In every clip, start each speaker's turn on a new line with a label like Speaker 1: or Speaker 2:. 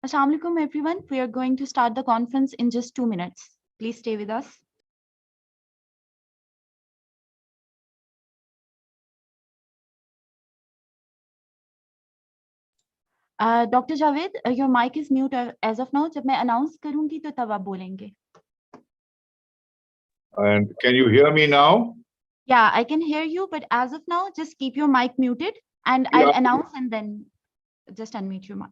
Speaker 1: Assalamu alaikum, everyone. We are going to start the conference in just 2 minutes. Please stay with us. Dr. Javed, your mic is mute as of now. जब मैं announce करूंगी तो तब आप बोलेंगे.
Speaker 2: And can you hear me now?
Speaker 1: Yeah, I can hear you, but as of now, just keep your mic muted and I'll announce and then just unmute your mic.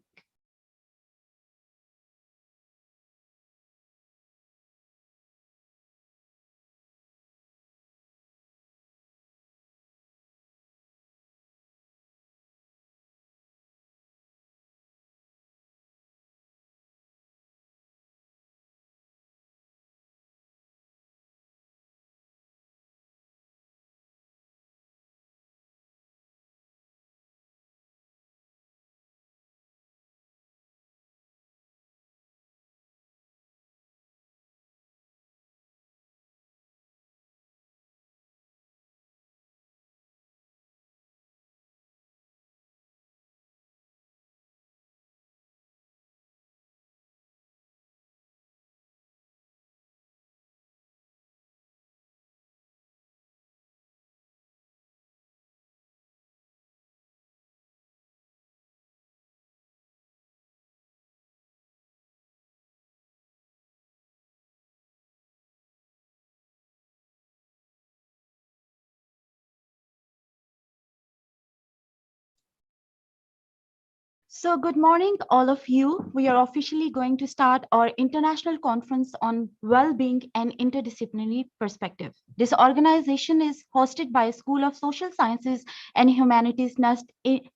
Speaker 1: So good morning, all of you. We are officially going to start our international conference on well-being and interdisciplinary perspective. This organization is hosted by School of Social Sciences and Humanities NUST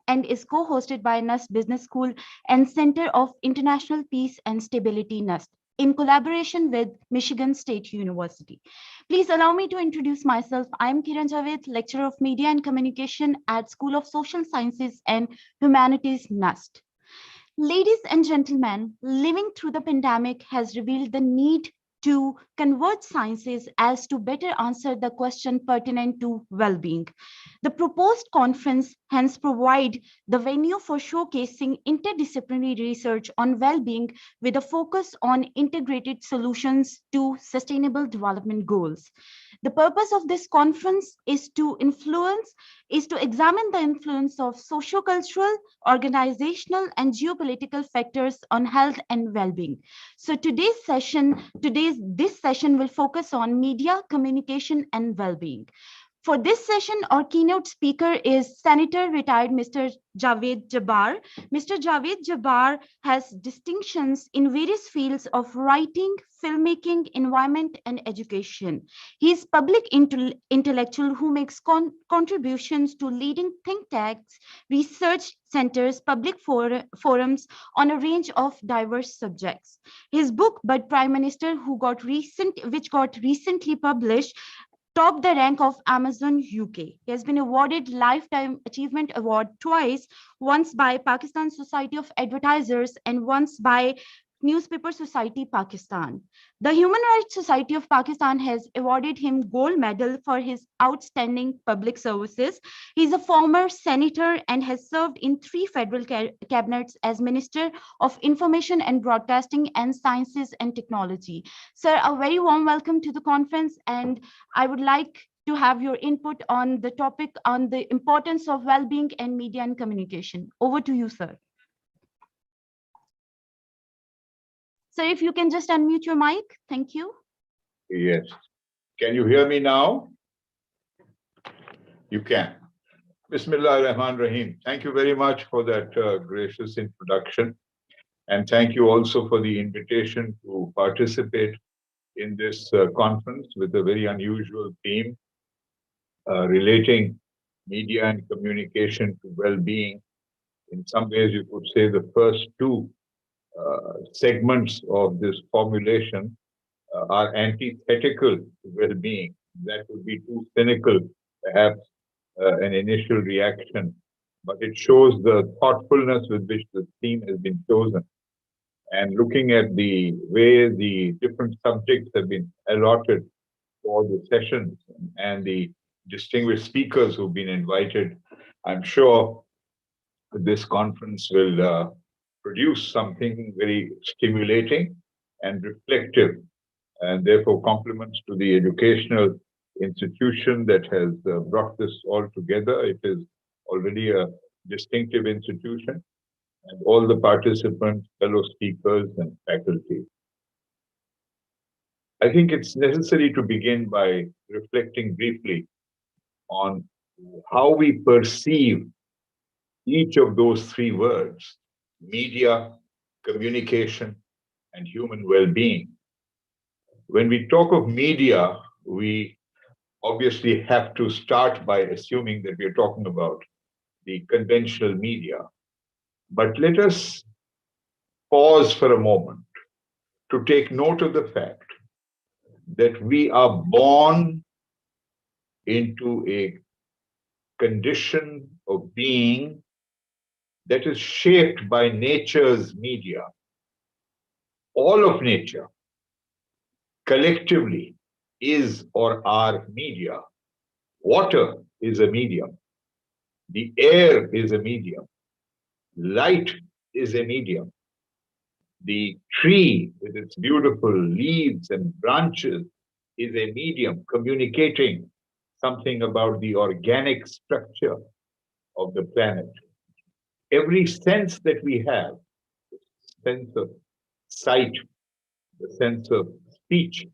Speaker 1: and is co-hosted by NUST Business School and Center of International Peace and Stability NUST in collaboration with Michigan State University. Please allow me to introduce myself. I'm Kiran Javed, lecturer of Media and Communication at School of Social Sciences and Humanities NUST. Ladies and gentlemen, living through the pandemic has revealed the need to converge sciences as to better answer the question pertinent to well-being. The proposed conference hence provide the venue for showcasing interdisciplinary research on well-being with a focus on integrated solutions to sustainable development goals. The purpose of this conference is to examine the influence of socio-cultural, organizational, and geopolitical factors on health and well-being. So this session will focus on media, communication, and well-being. For this session, our keynote speaker is Senator retired Mr. Javed Jabbar. Mr. Javed Jabbar has distinctions in various fields of writing, filmmaking, environment, and education. He is public intellectual who makes contributions to leading think tanks, research centers, public forums on a range of diverse subjects. His book, But Prime Minister, which got recently published, topped the rank of Amazon UK. He has been awarded Lifetime Achievement Award twice, once by Pakistan Society of Advertisers and once by Newspaper Society Pakistan. The Human Rights Society of Pakistan has awarded him gold medal for his outstanding public services. He's a former senator and has served in 3 federal cabinets as Minister of Information and Broadcasting and Sciences and Technology. Sir, a very warm welcome to the conference, and I would like to have your input on the topic on the importance of well-being and media and communication. Over to you, sir. Sir, if you can just unmute your mic. Thank you.
Speaker 2: Yes. Can you hear me now? You can. Bismillah ar-Rahman ar-Rahim. Thank you very much for that gracious introduction. And thank you also for the invitation to participate in this conference with a very unusual theme relating media and communication to well-being. In some ways, you could say the first 2 segments of this formulation are antithetical to well-being. That would be too cynical, perhaps an initial reaction, but it shows the thoughtfulness with which the theme has been chosen. And looking at the way the different subjects have been allotted for the sessions and the distinguished speakers who've been invited, I'm sure this conference will produce something very stimulating and reflective, and therefore compliments to the educational institution that has brought this all together. It is already a distinctive institution, and all the participants, fellow speakers, and faculty. I think it's necessary to begin by reflecting briefly on how we perceive each of those three words: media, communication, and human well-being. When we talk of media, we obviously have to start by assuming that we're talking about the conventional media. But let us pause for a moment to take note of the fact that we are born into a condition of being that is shaped by nature's media. All of nature collectively is or are media. Water is a medium. The air is a medium. Light is a medium. The tree with its beautiful leaves and branches is a medium communicating something about the organic structure of the planet. Every sense that we have, the sense of sight, the sense of speech,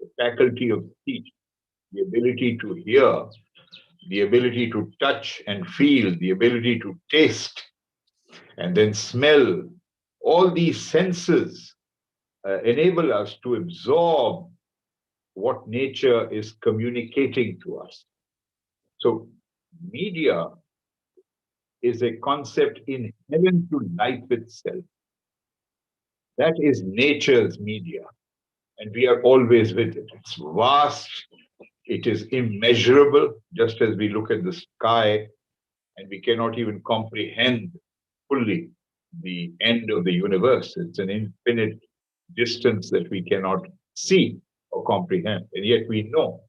Speaker 2: the faculty of speech, the ability to hear, the ability to touch and feel, the ability to taste and then smell, all these senses enable us to absorb what nature is communicating to us. So, media is a concept inherent to life itself. That is nature's media, and we are always with it. It's vast, it is immeasurable, just as we look at the sky and we cannot even comprehend fully the end of the universe. It's an infinite distance that we cannot see or comprehend. And yet we know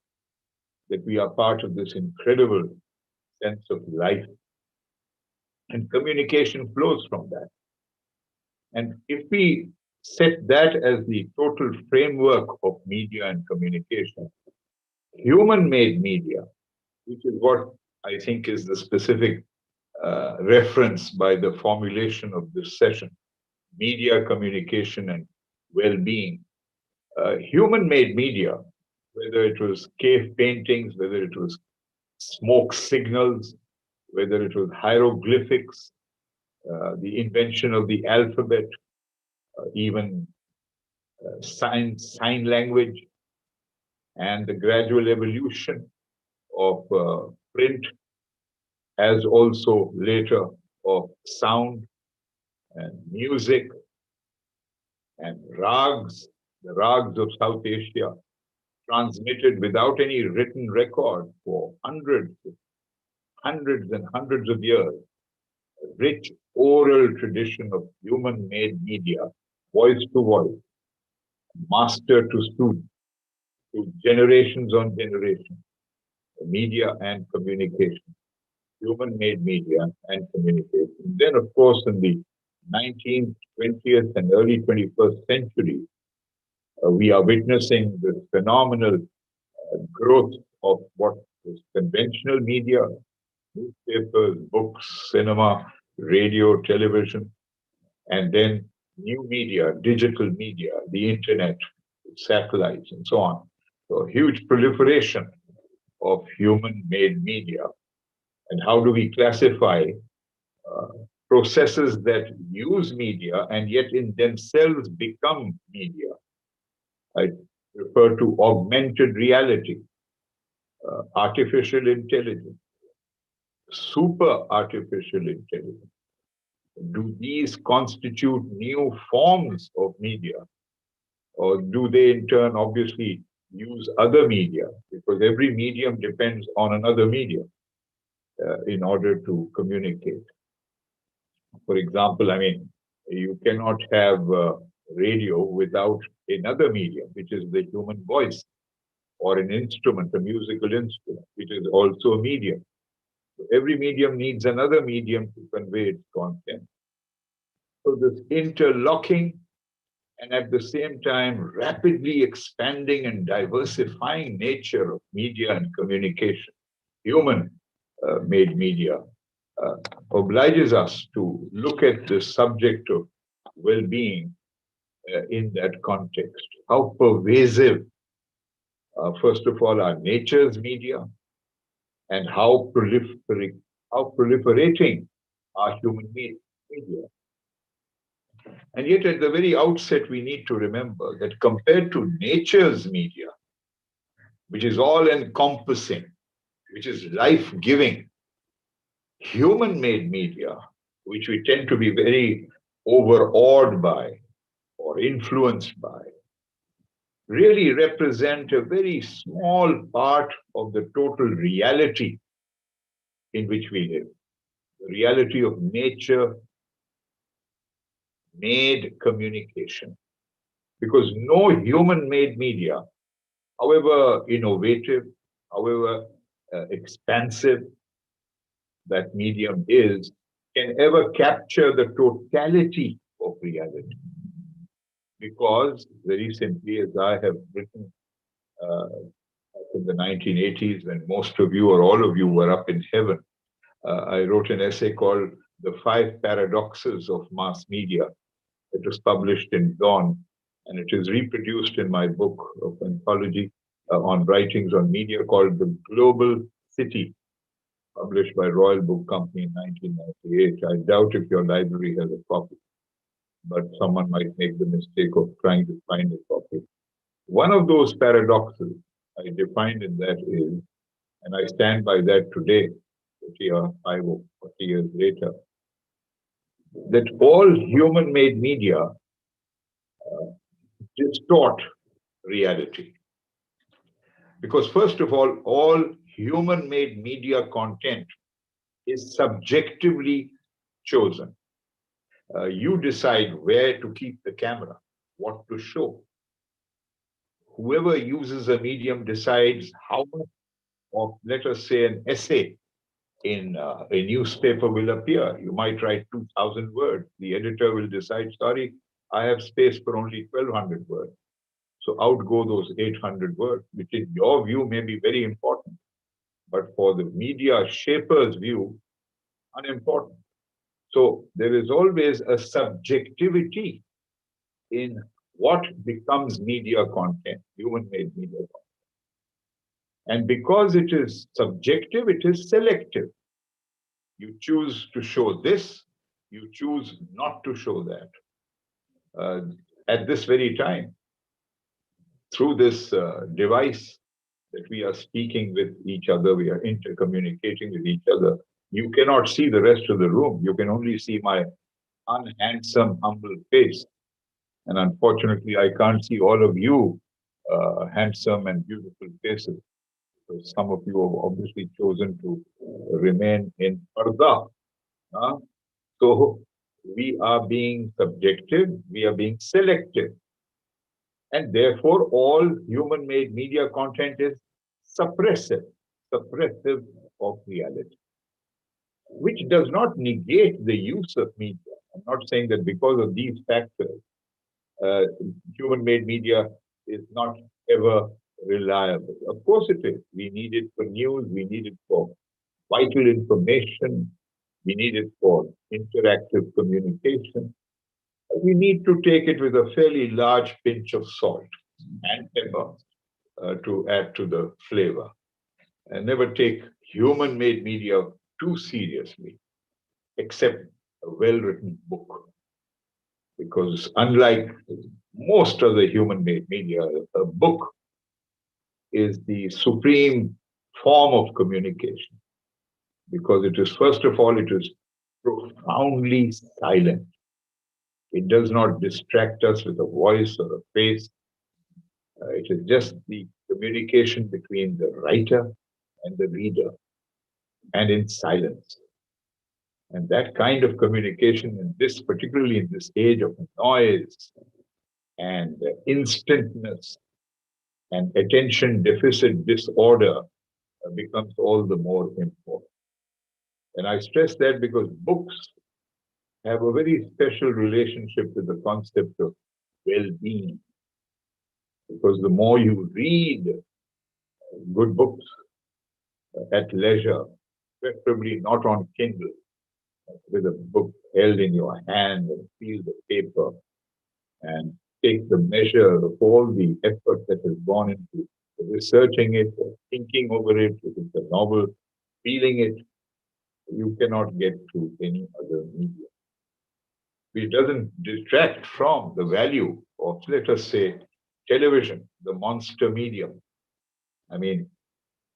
Speaker 2: that we are part of this incredible sense of life. And communication flows from that. And if we set that as the total framework of media and communication, human made media, which is what I think is the specific reference by the formulation of this session, media, communication, and well being. Human made media, whether it was cave paintings, whether it was smoke signals, whether it was hieroglyphics, the invention of the alphabet, even sign language, and the gradual evolution of print, as also later of sound and music and rags, the rags of South Asia, transmitted without any written record for hundreds and hundreds of years. A rich oral tradition of human-made media, voice to voice, master to student, to generations on generations, media and communication, human-made media and communication. Then, of course, in the 19th, 20th, and early 21st century, we are witnessing the phenomenal growth of what is conventional media, newspapers, books, cinema, radio, television, and then new media, digital media, the internet, satellites, and so on. So, huge proliferation of human-made media. And how do we classify processes that use media and yet in themselves become media? I refer to augmented reality, artificial intelligence, super artificial intelligence. Do these constitute new forms of media? Or do they in turn obviously use other media? Because every medium depends on another medium in order to communicate. For example, I mean, you cannot have radio without another medium, which is the human voice, or an instrument, a musical instrument, which is also a medium. So every medium needs another medium to convey its content. So this interlocking and at the same time rapidly expanding and diversifying nature of media and communication, human made media, uh, obliges us to look at the subject of well-being in that context. How pervasive, first of all, are nature's media, and how proliferating are human media. And yet, at the very outset, we need to remember that compared to nature's media, which is all encompassing, which is life giving, human made media, which we tend to be very overawed by or influenced by, really represent a very small part of the total reality in which we live. The reality of nature made communication. Because no human made media, however innovative, however expansive that medium is, can ever capture the totality of reality. Because very simply, as I have written in the 1980s, when most of you or all of you were up in heaven, I wrote an essay called The Five Paradoxes of Mass Media. It was published in Dawn, and it is reproduced in my book of anthology on writings on media called The Global City, published by Royal Book Company in 1998. I doubt if your library has a copy, but someone might make the mistake of trying to find a copy. One of those paradoxes I defined in that is, and I stand by that today, 35 or 40 years later, that all human-made media distort reality. Because first of all human-made media content is subjectively chosen. You decide where to keep the camera, what to show. Whoever uses a medium decides how much of, let us say, an essay in a newspaper will appear. You might write 2,000 words. The editor will decide, sorry, I have space for only 1,200 words. So out go those 800 words, which in your view may be very important, but for the media shaper's view, unimportant. So there is always a subjectivity in what becomes media content, human-made media content. And because it is subjective, it is selective. You choose to show this, you choose not to show that. At this very time, through this device that we are speaking with each other, we are intercommunicating with each other. You cannot see the rest of the room. You can only see my unhandsome, humble face. And unfortunately, I can't see all of you handsome and beautiful faces. So some of you have obviously chosen to remain in parda. So we are being subjective, we are being selective. And therefore, all human-made media content is suppressive of reality, which does not negate the use of media. I'm not saying that because of these factors, human-made media is not ever reliable. Of course it is. We need it for news, we need it for vital information, we need it for interactive communication. We need to take it with a fairly large pinch of salt and pepper to add to the flavor. And never take human-made media too seriously, except a well-written book. Because unlike most of the human-made media, a book is the supreme form of communication. Because it is, first of all, it is profoundly silent. It does not distract us with a voice or a face. It is just the communication between the writer and the reader, and in silence. And that kind of communication in this, particularly in this age of noise and instantness and attention deficit disorder, becomes all the more important. And I stress that because books have a very special relationship with the concept of well-being, because the more you read good books at leisure, preferably not on Kindle, with a book held in your hand and feel the paper and take the measure of all the effort that has gone into researching it, thinking over it, if it's a novel, feeling it, you cannot get to any other media. It doesn't detract from the value of, let us say, television, the monster medium. I mean,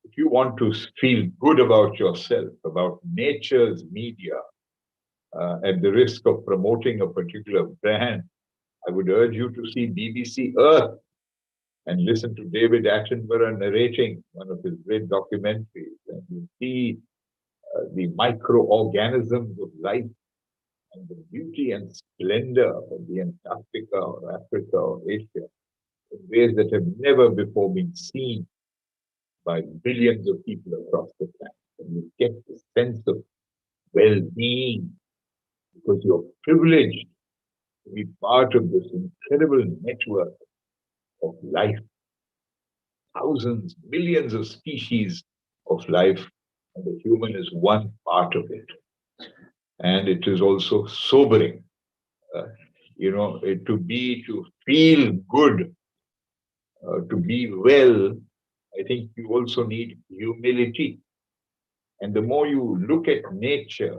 Speaker 2: if you want to feel good about yourself, about nature's media, at the risk of promoting a particular brand, I would urge you to see BBC Earth and listen to David Attenborough narrating one of his great documentaries. And you see the microorganisms of life and the beauty and splendor of the Antarctica or Africa or Asia in ways that have never before been seen by billions of people across the planet. And you get the sense of well-being because you're privileged to be part of this incredible network of life, thousands, millions of species of life, and the human is one part of it. And it is also sobering, to feel good, to be well. I think you also need humility. And the more you look at nature,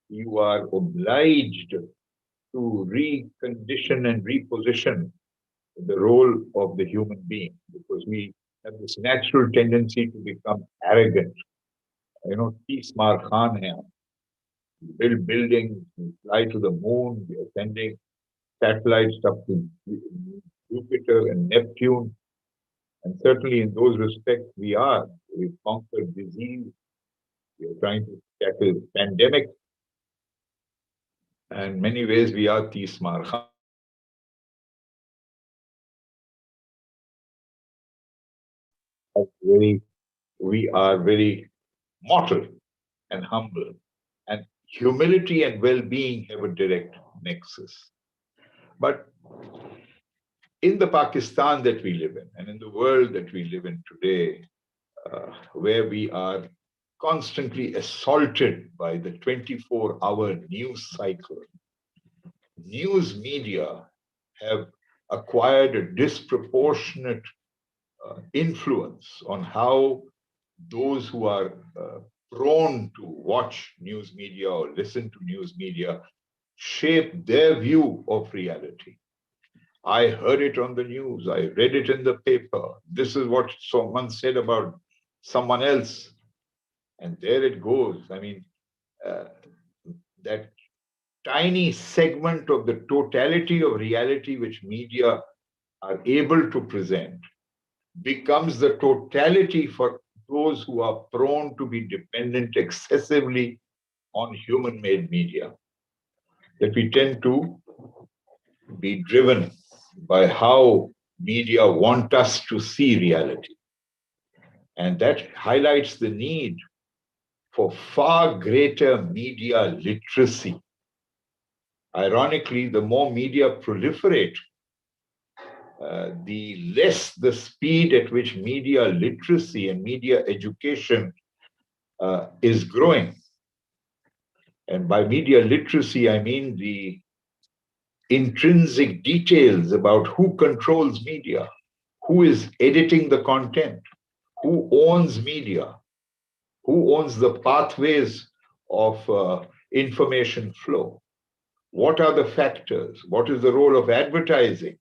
Speaker 2: you are obliged to recondition and reposition the role of the human being, because we have this natural tendency to become arrogant. Tismar Khan hai, build buildings, we fly to the moon, we are sending satellites up to Jupiter and Neptune. And certainly in those respects, we've conquered disease, we are trying to tackle pandemic. And in many ways, we are Tismar Khan. We are very mortal and humble. And humility and well-being have a direct nexus. But in the Pakistan that we live in, and in the world that we live in today, where we are constantly assaulted by the 24-hour news cycle, news media have acquired a disproportionate influence on how those who are prone to watch news media or listen to news media shape their view of reality. I heard it on the news, I read it in the paper, this is what someone said about someone else, and there it goes. I mean, that tiny segment of the totality of reality which media are able to present becomes the totality for those who are prone to be dependent excessively on human-made media. That we tend to be driven by how media want us to see reality. And that highlights the need for far greater media literacy. Ironically, the more media proliferate, the less the speed at which media literacy and media education is growing. And by media literacy, I mean the intrinsic details about who controls media, who is editing the content, who owns media, who owns the pathways of information flow. What are the factors? What is the role of advertising?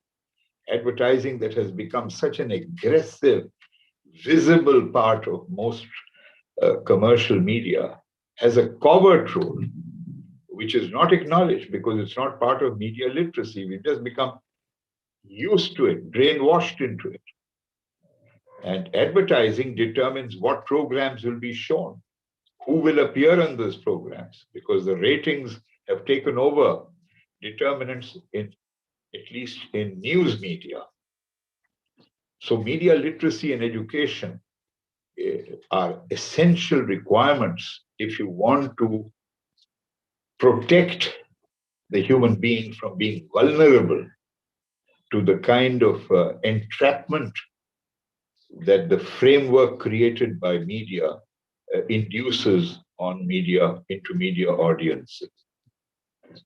Speaker 2: Advertising that has become such an aggressive, visible part of most commercial media has a covert role, which is not acknowledged because it's not part of media literacy. We've just become used to it, brainwashed into it. And advertising determines what programs will be shown, who will appear on those programs, because the ratings have taken over determinants in, at least in news media. So media literacy and education are essential requirements if you want to protect the human being from being vulnerable to the kind of entrapment that the framework created by media induces on media, into media audiences.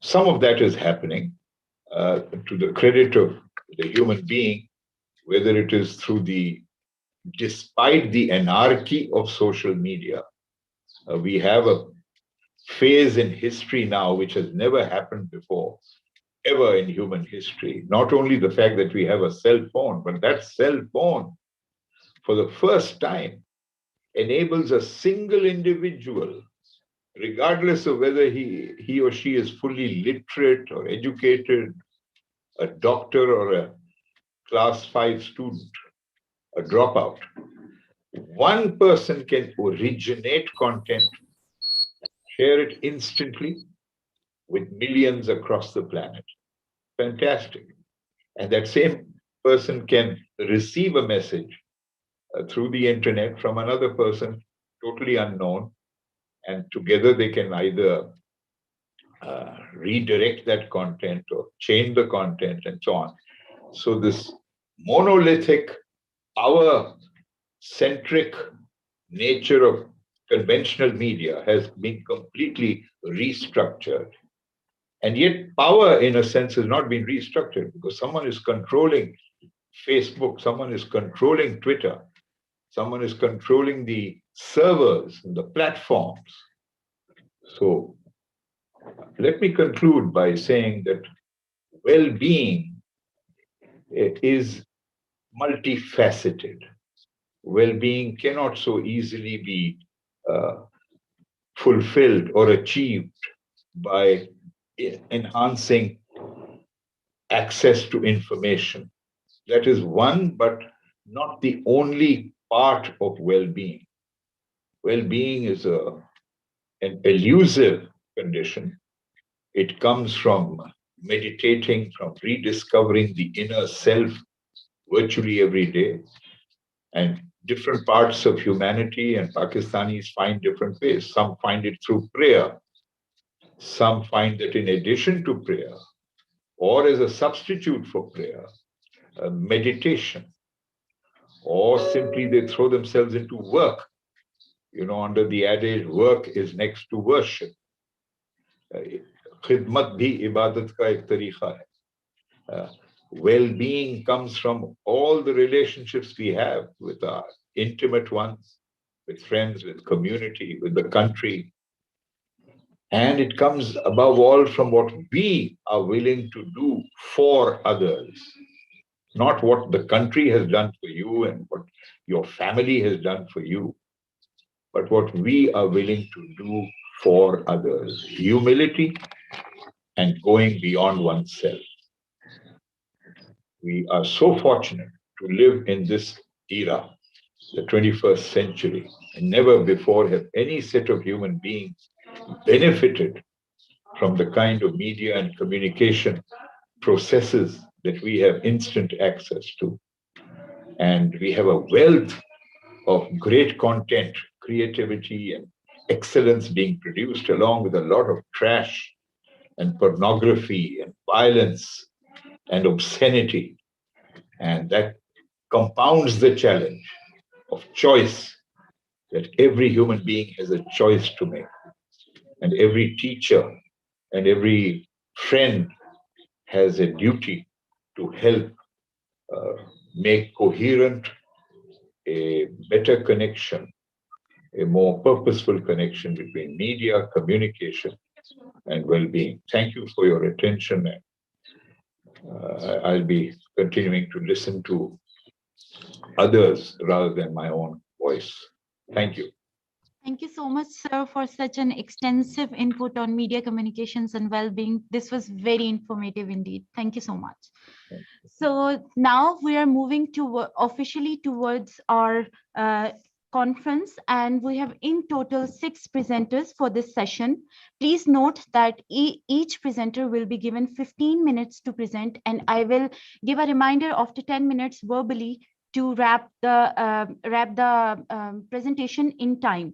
Speaker 2: Some of that is happening to the credit of the human being, whether it is through despite the anarchy of social media, we have a phase in history now which has never happened before, ever in human history. Not only the fact that we have a cell phone, but that cell phone, for the first time, enables a single individual, regardless of whether he or she is fully literate or educated, a doctor or a class 5 student, a dropout. One person can originate content, share it instantly with millions across the planet. Fantastic. And that same person can receive a message through the internet from another person, totally unknown, and together they can either redirect that content or change the content and so on. So this monolithic, power-centric nature of conventional media has been completely restructured. And yet power, in a sense, has not been restructured because someone is controlling Facebook, someone is controlling Twitter, someone is controlling the servers, the platforms. So let me conclude by saying that well-being is multifaceted. Well-being cannot so easily be fulfilled or achieved by enhancing access to information. That is one, but not the only part of well-being. Well-being is an elusive condition. It comes from meditating, from rediscovering the inner self virtually every day. And different parts of humanity and Pakistanis find different ways. Some find it through prayer. Some find that in addition to prayer, or as a substitute for prayer, meditation, or simply they throw themselves into work. Under the adage, work is next to worship. Khidmat bhi ibadat ka ek tariqa hai. Well-being comes from all the relationships we have with our intimate ones, with friends, with community, with the country. And it comes above all from what we are willing to do for others, not what the country has done for you and what your family has done for you, but what we are willing to do for others. Humility and going beyond oneself. We are so fortunate to live in this era, the 21st century, and never before have any set of human beings benefited from the kind of media and communication processes that we have instant access to. And we have a wealth of great content, creativity, and excellence being produced, along with a lot of trash and pornography and violence and obscenity. And that compounds the challenge of choice, that every human being has a choice to make. And every teacher and every friend has a duty to help make coherent a better connection, a more purposeful connection between media, communication, and well-being. Thank you for your attention. I'll be continuing to listen to others rather than my own voice. Thank you.
Speaker 1: Thank you so much, sir, for such an extensive input on media communications and well-being. This was very informative indeed. Thank you so much. So now we are moving to officially towards our conference, and we have in total 6 presenters for this session. Please note that each presenter will be given 15 minutes to present, and I will give a reminder after 10 minutes verbally to wrap the presentation in time.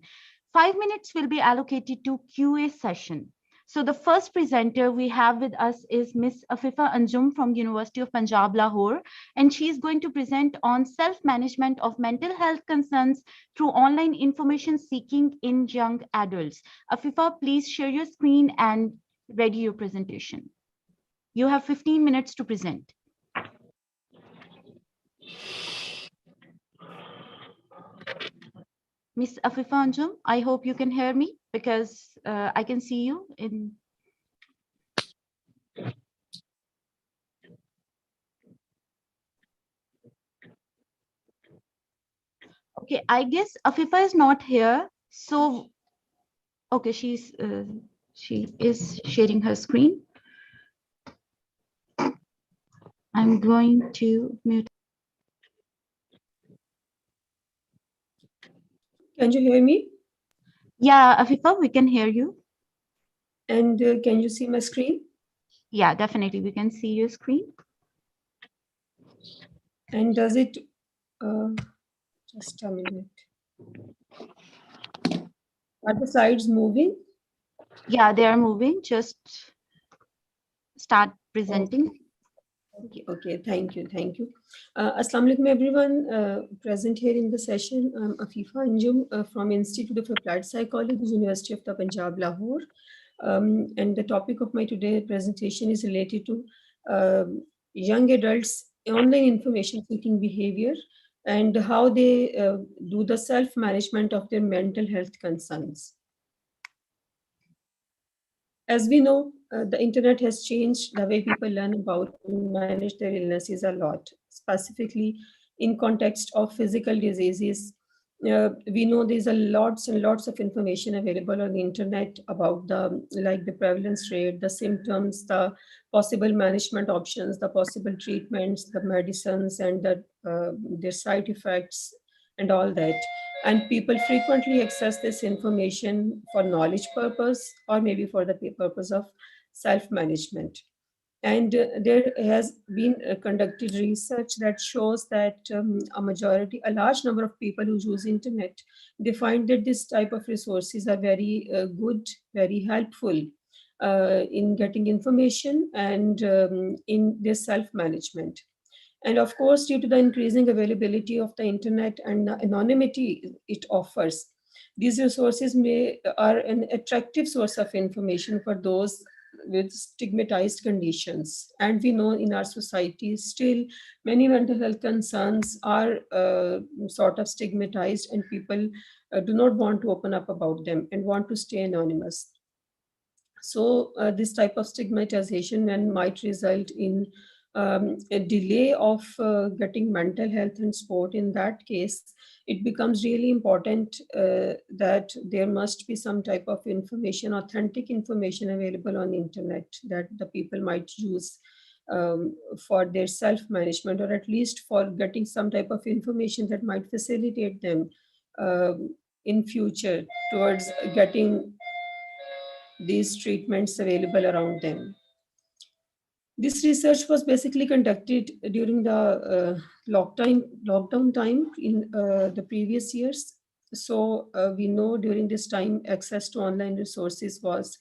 Speaker 1: 5 minutes will be allocated to QA session. So the first presenter we have with us is Miss Afifa Anjum from University of Punjab, Lahore, and she is going to present on self-management of mental health concerns through online information seeking in young adults. Afifa, please share your screen and ready your presentation. You have 15 minutes to present. Miss Afifa Anjum, I hope you can hear me because I can see you in. Okay, I guess Afifa is not here. So, okay, she is sharing her screen. I'm going to mute.
Speaker 3: Can you hear me?
Speaker 1: Yeah, Afifa, we can hear you.
Speaker 3: And can you see my screen?
Speaker 1: Yeah, definitely, we can see your screen.
Speaker 3: And does it, just a minute. Are the slides moving?
Speaker 1: Yeah, they are moving. Just start presenting.
Speaker 3: Okay, thank you. Assalamu alaikum everyone present here in the session. I'm Afifa Anjum from Institute of Applied Psychology, University of the Punjab, Lahore. And the topic of my today presentation is related to young adults' online information seeking behavior and how they do the self-management of their mental health concerns. As we know, the internet has changed the way people learn about and manage their illnesses a lot, specifically in context of physical diseases. We know there's a lots and lots of information available on the internet about the prevalence rate, the symptoms, the possible management options, the possible treatments, the medicines, and their side effects, and all that. And people frequently access this information for knowledge purpose or maybe for the purpose of self-management. And there has been conducted research that shows that a large number of people who use internet, they find that this type of resources are very good, very helpful in getting information and in their self-management. And of course, due to the increasing availability of the internet and the anonymity it offers, these resources are an attractive source of information for those with stigmatized conditions. And we know in our society still many mental health concerns are sort of stigmatized, and people do not want to open up about them and want to stay anonymous. So this type of stigmatization then might result in a delay of getting mental health and support. In that case, it becomes really important that there must be some type of information, authentic information available on the internet that the people might use for their self-management, or at least for getting some type of information that might facilitate them in future towards getting these treatments available around them. This research was basically conducted during the lockdown time in the previous years. So we know during this time, access to online resources was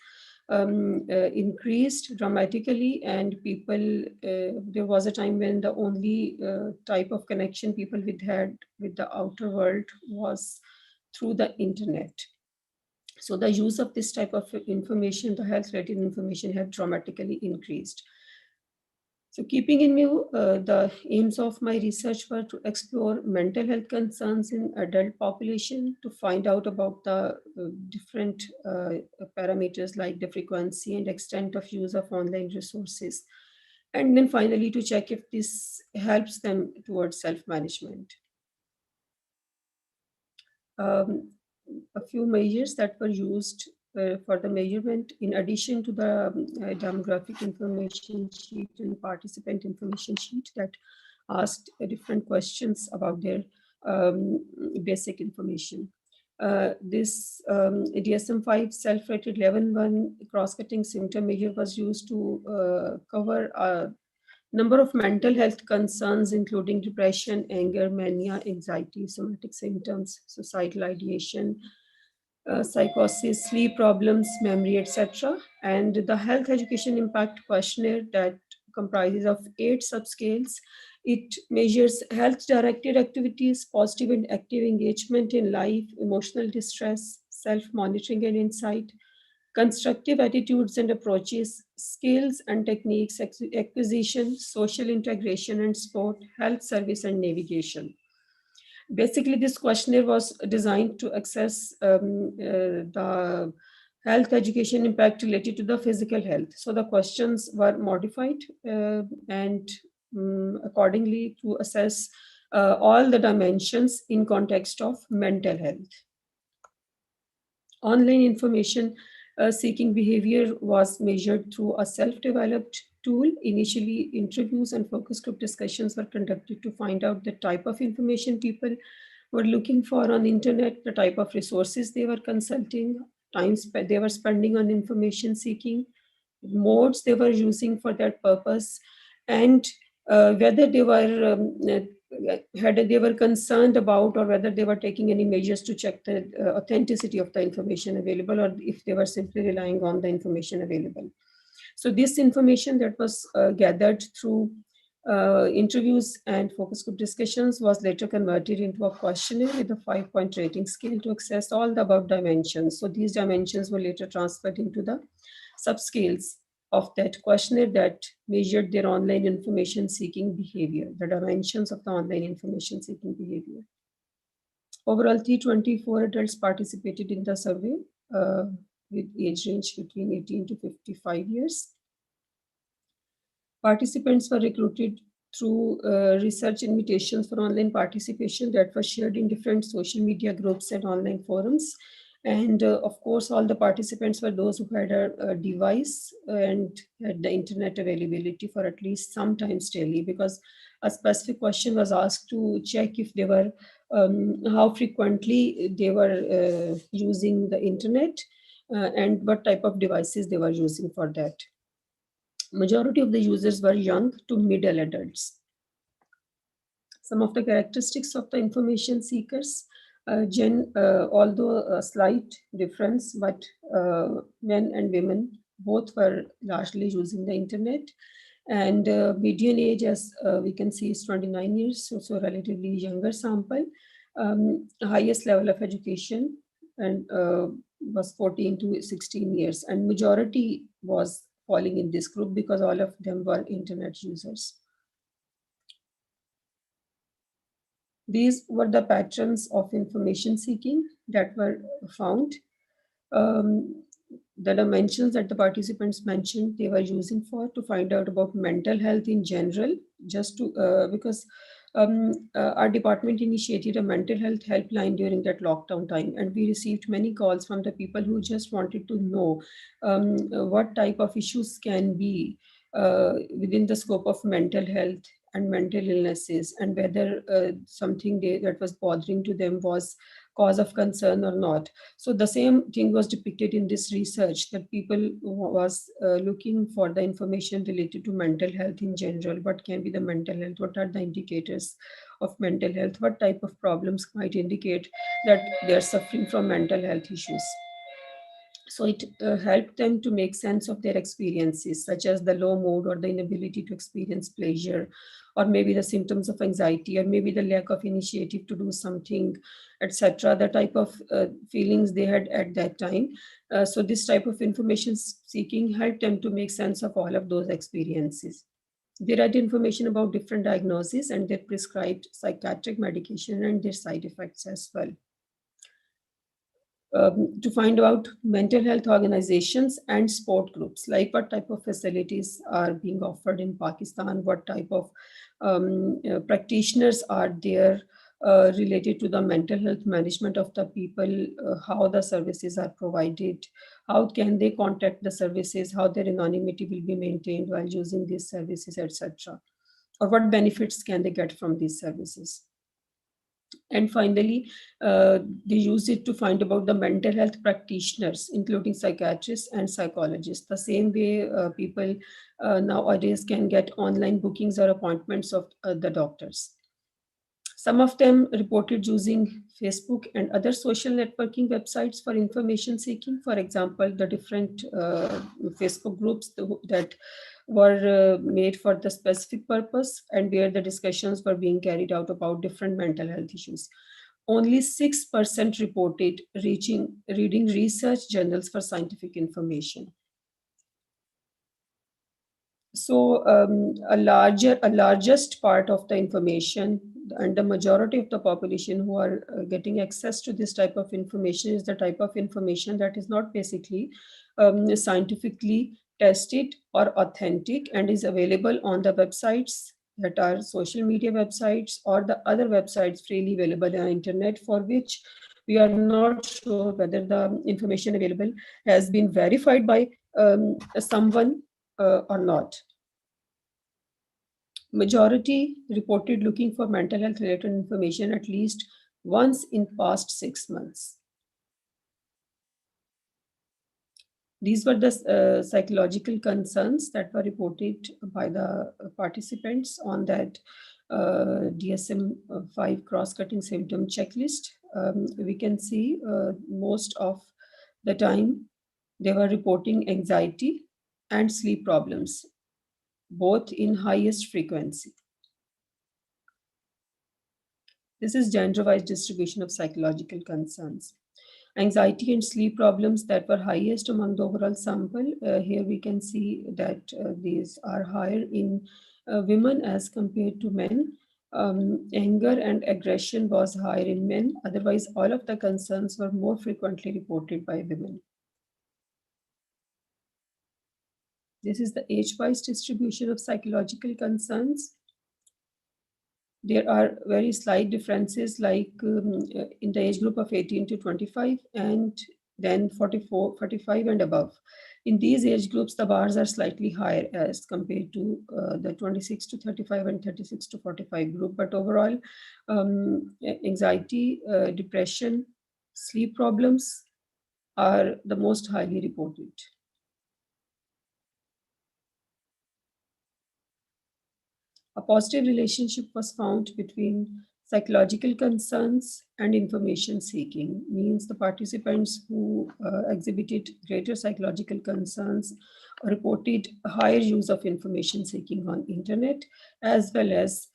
Speaker 3: increased dramatically, and people, there was a time when the only type of connection people had with the outer world was through the internet. So the use of this type of information, the health-related information, had dramatically increased. So keeping in view the aims of my research were to explore mental health concerns in adult population, to find out about the different parameters like the frequency and extent of use of online resources. And then finally to check if this helps them towards self-management. A few measures that were used for the measurement, in addition to the demographic information sheet and participant information sheet that asked different questions about their basic information. This DSM-5 self-rated level 1 cross-cutting symptom measure was used to cover a number of mental health concerns, including depression, anger, mania, anxiety, somatic symptoms, suicidal ideation, psychosis, sleep problems, memory, etc. And the Health Education Impact Questionnaire that comprises of 8 subscales. It measures health-directed activities, positive and active engagement in life, emotional distress, self-monitoring and insight, constructive attitudes and approaches, skills and techniques, acquisition, social integration and sport, health service and navigation. Basically, this questionnaire was designed to assess the health education impact related to the physical health. So the questions were modified and accordingly to assess all the dimensions in context of mental health. Online information seeking behavior was measured through a self-developed tool. Initially, interviews and focus group discussions were conducted to find out the type of information people were looking for on the internet, the type of resources they were consulting, they were spending on information seeking, modes they were using for that purpose, and whether they were concerned about, or whether they were taking any measures to check the authenticity of the information available, or if they were simply relying on the information available. So this information that was gathered through interviews and focus group discussions was later converted into a questionnaire with a 5-point rating scale to assess all the above dimensions. So these dimensions were later transferred into the subscales of that questionnaire that measured their online information seeking behavior, the dimensions of the online information seeking behavior. Overall, 324 adults participated in the survey with age range between 18 to 55 years. Participants were recruited through research invitations for online participation that were shared in different social media groups and online forums. And of course, all the participants were those who had a device and had the internet availability for at least sometimes daily, because a specific question was asked to check if they were, how frequently they were using the internet and what type of devices they were using for that. Majority of the users were young to middle adults. Some of the characteristics of the information seekers, although a slight difference, but men and women both were largely using the internet. And median age, as we can see, is 29 years, so relatively younger sample. Highest level of education and was 14 to 16 years, and majority was falling in this group because all of them were internet users. These were the patterns of information seeking that were found. The dimensions that the participants mentioned they were using for to find out about mental health in general, just to because our department initiated a mental health helpline during that lockdown time, and we received many calls from the people who just wanted to know what type of issues can be within the scope of mental health and mental illnesses, and whether something that was bothering to them was cause of concern or not. So the same thing was depicted in this research, that people was looking for the information related to mental health in general. What can be the mental health? What are the indicators of mental health? What type of problems might indicate that they are suffering from mental health issues? So it helped them to make sense of their experiences, such as the low mood or the inability to experience pleasure, or maybe the symptoms of anxiety, or maybe the lack of initiative to do something, etc. The type of feelings they had at that time. So this type of information seeking helped them to make sense of all of those experiences. They read information about different diagnoses and their prescribed psychiatric medication and their side effects as well. To find out mental health organizations and sport groups, like what type of facilities are being offered in Pakistan, what type of practitioners are there related to the mental health management of the people, how the services are provided, how can they contact the services, how their anonymity will be maintained while using these services, etc. Or what benefits can they get from these services. And finally, they use it to find about the mental health practitioners, including psychiatrists and psychologists. The same way people nowadays can get online bookings or appointments of the doctors. Some of them reported using Facebook and other social networking websites for information seeking. For example, the different Facebook groups that were made for the specific purpose and where the discussions were being carried out about different mental health issues. Only 6% reported reading research journals for scientific information. So a largest part of the information and the majority of the population who are getting access to this type of information is the type of information that is not basically scientifically tested or authentic and is available on the websites that are social media websites or the other websites freely available on the internet, for which we are not sure whether the information available has been verified by someone or not. Majority reported looking for mental health related information at least once in past 6 months. These were the psychological concerns that were reported by the participants on that DSM-5 cross-cutting symptom checklist. We can see most of the time they were reporting anxiety and sleep problems, both in highest frequency. This is gender-wise distribution of psychological concerns. Anxiety and sleep problems that were highest among the overall sample. Here we can see that these are higher in women as compared to men. Anger and aggression was higher in men. Otherwise, all of the concerns were more frequently reported by women. This is the age-wise distribution of psychological concerns. There are very slight differences, like in the age group of 18 to 25 and then 45 and above. In these age groups, the bars are slightly higher as compared to the 26 to 35 and 36 to 45 group. But overall, anxiety, depression, sleep problems are the most highly reported. A positive relationship was found between psychological concerns and information seeking. Means the participants who exhibited greater psychological concerns reported higher use of information seeking on internet, as well as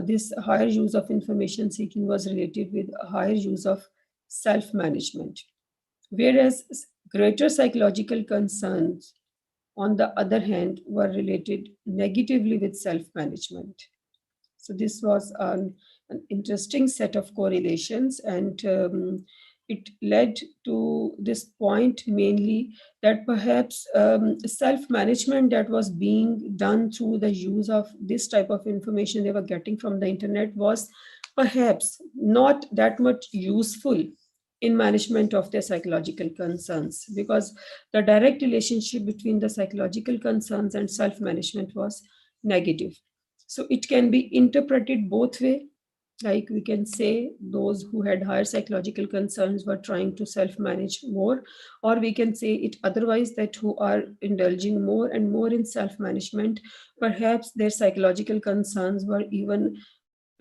Speaker 3: this higher use of information seeking was related with higher use of self-management. Whereas greater psychological concerns, on the other hand, were related negatively with self-management. So this was an interesting set of correlations, and it led to this point mainly that perhaps self-management that was being done through the use of this type of information they were getting from the internet was perhaps not that much useful in management of their psychological concerns, because the direct relationship between the psychological concerns and self-management was negative. So it can be interpreted both way. Like we can say those who had higher psychological concerns were trying to self-manage more, or we can say it otherwise, that who are indulging more and more in self-management, perhaps their psychological concerns were even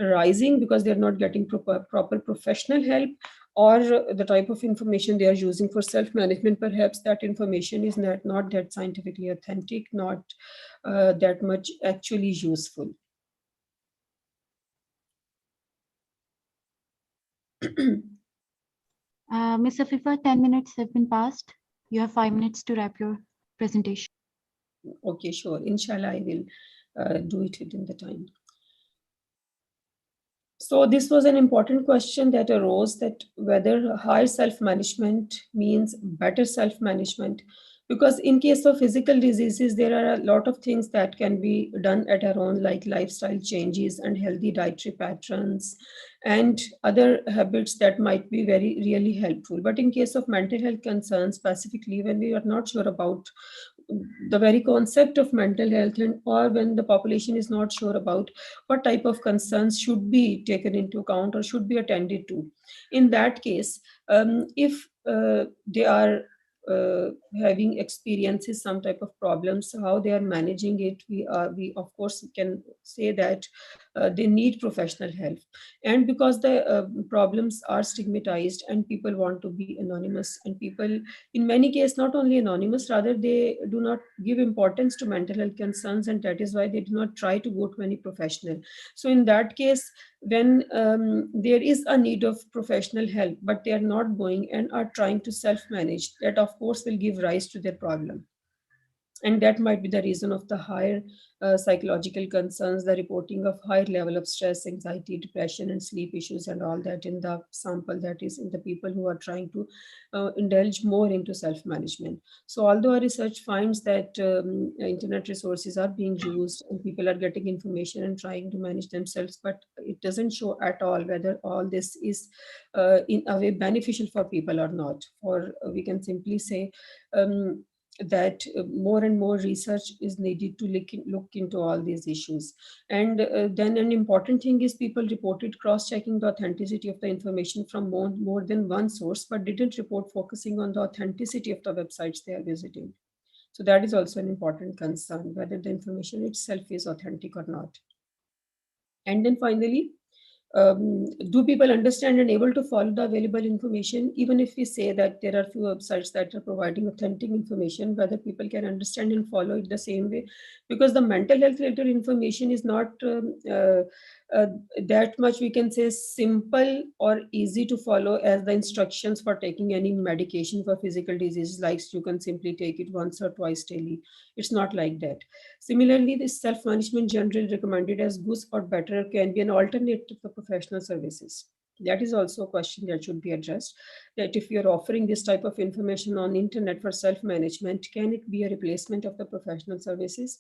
Speaker 3: rising because they're not getting proper professional help, or the type of information they are using for self-management, perhaps that information is not that scientifically authentic, not that much actually useful.
Speaker 1: Ms. Afifa, 10 minutes have been passed. You have 5 minutes to wrap your presentation.
Speaker 3: Okay, sure. Inshallah, I will do it within the time. So this was an important question that arose, that whether higher self-management means better self-management. Because in case of physical diseases, there are a lot of things that can be done at our own, like lifestyle changes and healthy dietary patterns and other habits that might be really helpful. But in case of mental health concerns, specifically when we are not sure about the very concept of mental health, and or when the population is not sure about what type of concerns should be taken into account or should be attended to, in that case, if they are having experiences some type of problems, how they are managing it, we of course can say that they need professional help. And because the problems are stigmatized and people want to be anonymous, and people in many cases not only anonymous, rather they do not give importance to mental health concerns, and that is why they do not try to go to any professional. So in that case, when there is a need of professional help but they are not going and are trying to self-manage, that of course will give rise to their problem. And that might be the reason of the higher psychological concerns, the reporting of higher level of stress, anxiety, depression, and sleep issues, and all that in the sample, that is in the people who are trying to indulge more into self-management. So although our research finds that internet resources are being used and people are getting information and trying to manage themselves, but it doesn't show at all whether all this is in a way beneficial for people or not. Or we can simply say that more and more research is needed to look into all these issues. And then an important thing is people reported cross-checking the authenticity of the information from more than one source, but didn't report focusing on the authenticity of the websites they are visiting. So that is also an important concern, whether the information itself is authentic or not. And then finally, do people understand and able to follow the available information? Even if we say that there are few websites that are providing authentic information, whether people can understand and follow it the same way, because the mental health related information is not that much, we can say, simple or easy to follow as the instructions for taking any medication for physical diseases, like you can simply take it once or twice daily. It's not like that. Similarly, this self-management generally recommended as good or better can be an alternative to professional services. That is also a question that should be addressed, that if you're offering this type of information on internet for self-management, can it be a replacement of the professional services?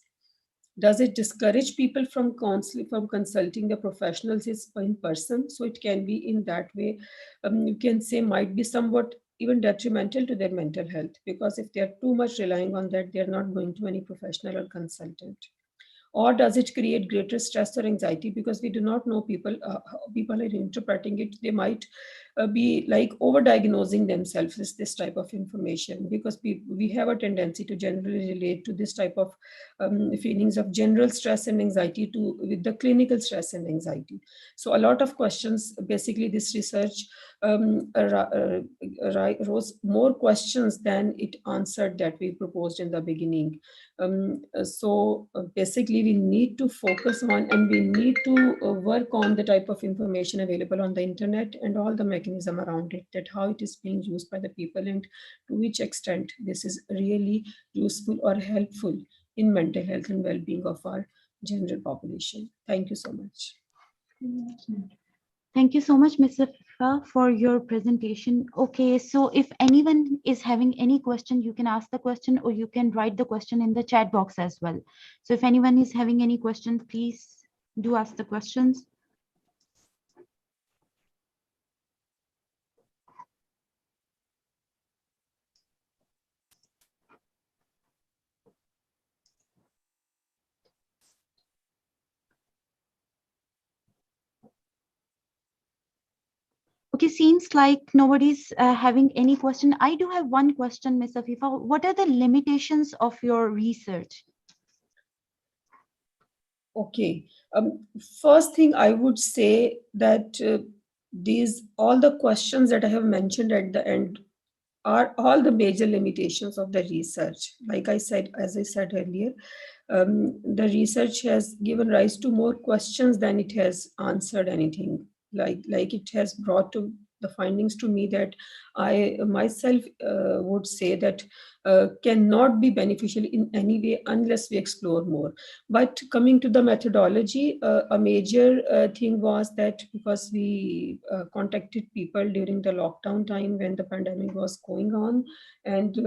Speaker 3: Does it discourage people from consulting the professionals in person? So it can be in that way, you can say, might be somewhat even detrimental to their mental health, because if they are too much relying on that, they are not going to any professional or consultant. Or does it create greater stress or anxiety, because we do not know people how people are interpreting it? They might be like over-diagnosing themselves with this type of information, because we have a tendency to generally relate to this type of feelings of general stress and anxiety to with the clinical stress and anxiety. So a lot of questions, basically this research rose more questions than it answered that we proposed in the beginning. Basically we need to focus on, and we need to work on the type of information available on the internet and all the mechanism around it, that how it is being used by the people and to which extent this is really useful or helpful in mental health and well-being of our general population. Thank you so much.
Speaker 1: Thank you so much, Ms. Afifa, for your presentation. Okay, so if anyone is having any question, you can ask the question or you can write the question in the chat box as well. So if anyone is having any questions, please do ask the questions. Okay, seems like nobody's having any question. I do have one question, Ms. Afifa. What are the limitations of your research?
Speaker 3: Okay. First thing I would say that all the questions that I have mentioned at the end are all the major limitations of the research. Like I said, as I said earlier, the research has given rise to more questions than it has answered anything. Like it has brought to the findings to me that I myself would say that cannot be beneficial in any way unless we explore more. But coming to the methodology, a major thing was that because we contacted people during the lockdown time when the pandemic was going on, and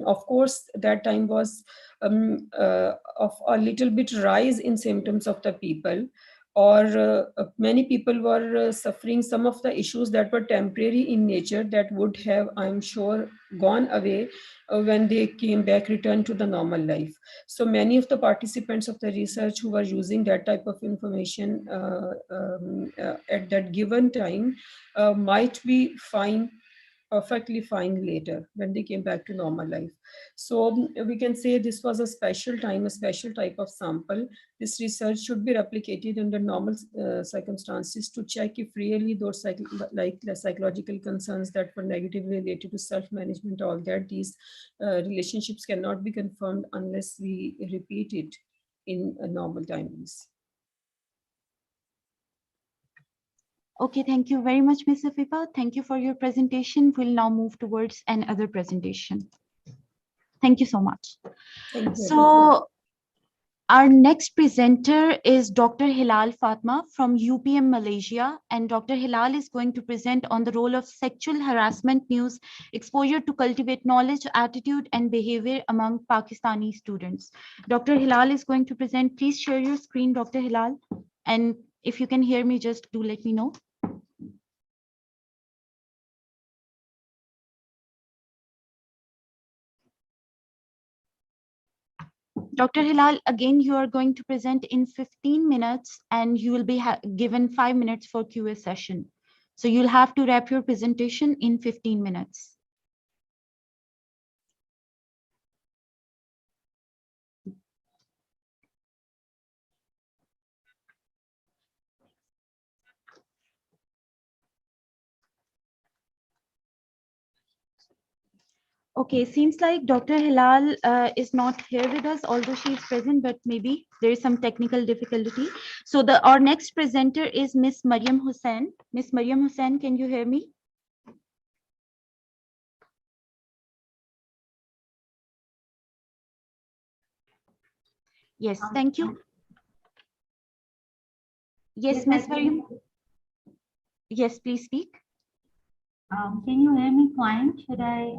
Speaker 3: of course that time was of a little bit rise in symptoms of the people, or many people were suffering some of the issues that were temporary in nature that would have, I'm sure, gone away when they came back, returned to the normal life. So many of the participants of the research who were using that type of information at that given time might be fine perfectly fine later when they came back to normal life. So we can say this was a special time, a special type of sample. This research should be replicated under normal circumstances to check if really those the psychological concerns that were negatively related to self-management, all that these relationships cannot be confirmed unless we repeat it in normal timings.
Speaker 1: Okay, thank you very much, Ms. Afifa. Thank you for your presentation. We'll now move towards another presentation. Thank you so much.
Speaker 3: Thank you.
Speaker 1: So our next presenter is Dr. Hilal Fatma from UPM Malaysia, and Dr. Hilal is going to present on the role of sexual harassment news exposure to cultivate knowledge, attitude, and behavior among Pakistani students. Dr. Hilal is going to present. Please share your screen, Dr. Hilal, and if you can hear me, just do let me know. Dr. Hilal, again, you are going to present in 15 minutes and you will be given 5 minutes for Q&A session. So you'll have to wrap your presentation in 15 minutes. Okay, seems like Dr. Hilal is not here with us, although she is present, but maybe there is some technical difficulty. So our next presenter is Miss Mariam Hussain. Miss Mariam Hussain, can you hear me? Yes, thank you. Yes, Miss Mariam. Yes, please speak.
Speaker 4: Can you hear me fine? Should I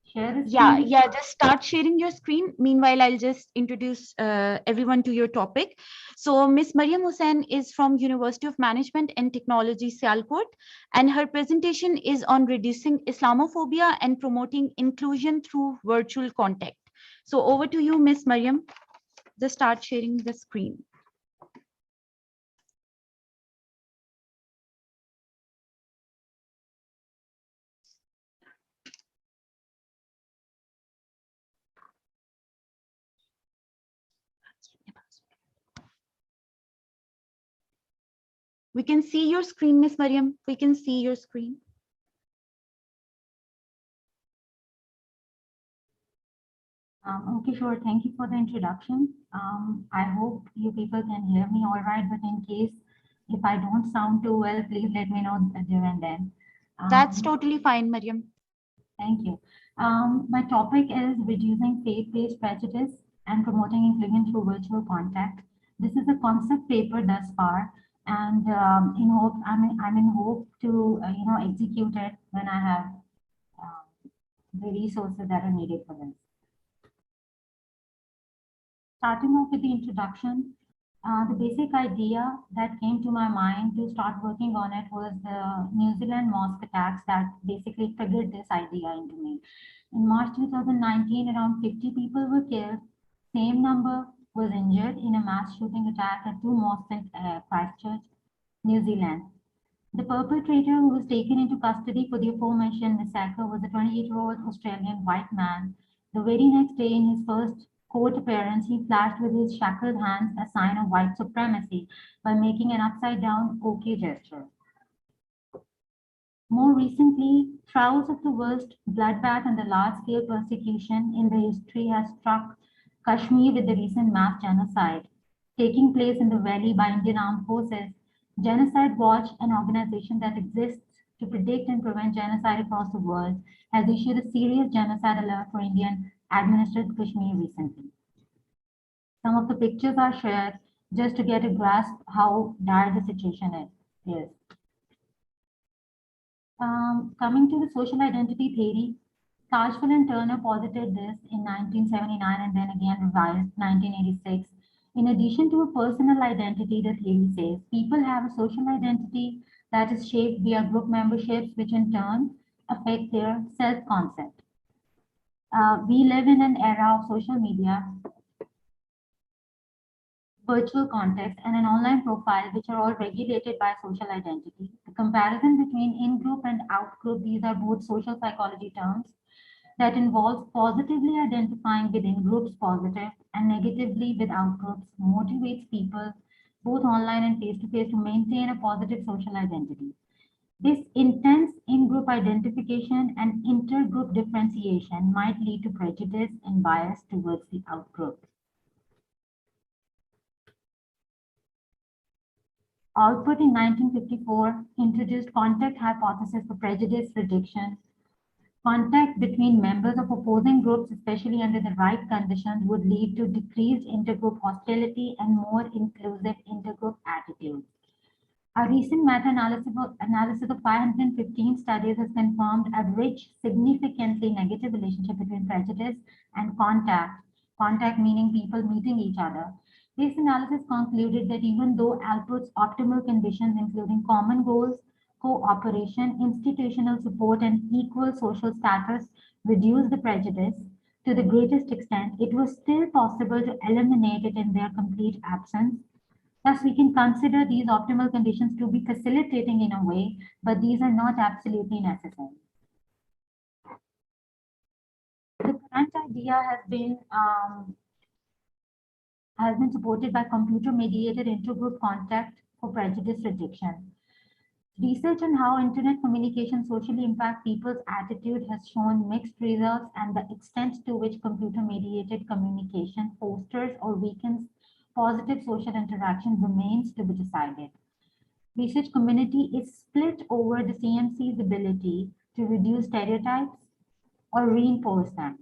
Speaker 4: share the
Speaker 1: screen? Yeah,
Speaker 4: screen?
Speaker 1: just start sharing your screen. Meanwhile, I'll just introduce everyone to your topic. So Miss Mariam Hussain is from University of Management and Technology, Sialkot, and her presentation is on reducing Islamophobia and promoting inclusion through virtual contact. So over to you, Miss Mariam. Just start sharing the screen. We can see your screen, Miss Mariam. We can see your screen.
Speaker 4: Okay, sure. Thank you for the introduction. I hope you people can hear me all right, but in case if I don't sound too well, please let me know there and then.
Speaker 1: That's totally fine, Mariam.
Speaker 4: Thank you. My topic is reducing faith-based prejudice and promoting inclusion through virtual contact. This is a concept paper thus far, and I'm in hope to execute it when I have the resources that are needed for this. Starting off with the introduction, the basic idea that came to my mind to start working on it was the New Zealand mosque attacks that basically triggered this idea into me. In March 2019, around 50 people were killed. Same number was injured in a mass shooting attack at two mosques in Christchurch, New Zealand. The perpetrator, who was taken into custody for the aforementioned massacre, was a 28-year-old Australian white man. The very next day, in his first court appearance, he flashed with his shackled hands a sign of white supremacy by making an upside-down OK gesture. More recently, trials of the worst bloodbath and the large-scale persecution in the history has struck Kashmir with the recent mass genocide taking place in the valley by Indian Armed Forces. Genocide Watch, an organization that exists to predict and prevent genocide across the world, has issued a serious genocide alert for Indian administered Kashmir recently. Some of the pictures are shared just to get a grasp how dire the situation is. Coming to the social identity theory, Cashwell and Turner posited this in 1979 and then again revised 1986. In addition to a personal identity, the theory says people have a social identity that is shaped via group memberships, which in turn affect their self-concept. We live in an era of social media virtual context, and an online profile, which are all regulated by social identity. The comparison between in-group and out-group, these are both social psychology terms that involves positively identifying with in-groups positive and negatively with out-groups, motivates people, both online and face-to-face, to maintain a positive social identity. This intense in-group identification and inter-group differentiation might lead to prejudice and bias towards the out-group. Alpert in 1954 introduced contact hypothesis for prejudice prediction. Contact between members of opposing groups, especially under the right conditions, would lead to decreased intergroup hostility and more inclusive intergroup attitudes. A recent meta-analysis of 515 studies has confirmed a rich, significantly negative relationship between prejudice and contact meaning people meeting each other. This analysis concluded that even though Alpert's optimal conditions, including common goals, cooperation, institutional support, and equal social status, reduced the prejudice to the greatest extent, it was still possible to eliminate it in their complete absence. Thus, we can consider these optimal conditions to be facilitating in a way, but these are not absolutely necessary. The current idea has been supported by computer-mediated intergroup contact for prejudice reduction. Research on how internet communication socially impacts people's attitude has shown mixed results, and the extent to which computer-mediated communication fosters or weakens positive social interaction remains to be decided. Research community is split over the CMC's ability to reduce stereotypes or reinforce them.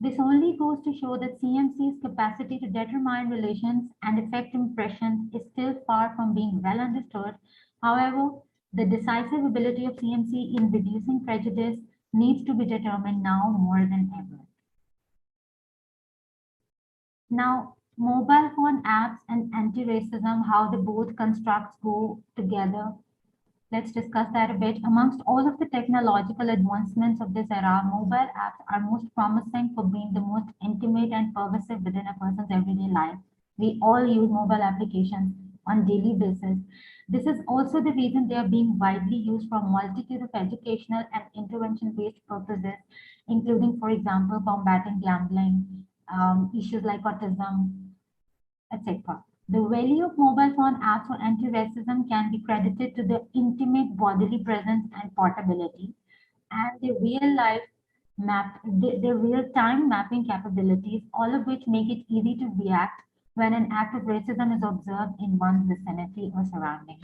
Speaker 4: This only goes to show that CMC's capacity to determine relations and affect impressions is still far from being well understood. However, the decisive ability of CMC in reducing prejudice needs to be determined now more than ever. Now, mobile phone apps and anti-racism, how the both constructs go together. Let's discuss that a bit. Amongst all of the technological advancements of this era, mobile apps are most promising for being the most intimate and pervasive within a person's everyday life. We all use mobile applications on a daily basis. This is also the reason they are being widely used for a multitude of educational and intervention-based purposes, including, for example, combating gambling, issues like autism, etc. The value of mobile phone apps for anti-racism can be credited to the intimate bodily presence and portability, and the real-time mapping capabilities, all of which make it easy to react when an act of racism is observed in one's vicinity or surrounding.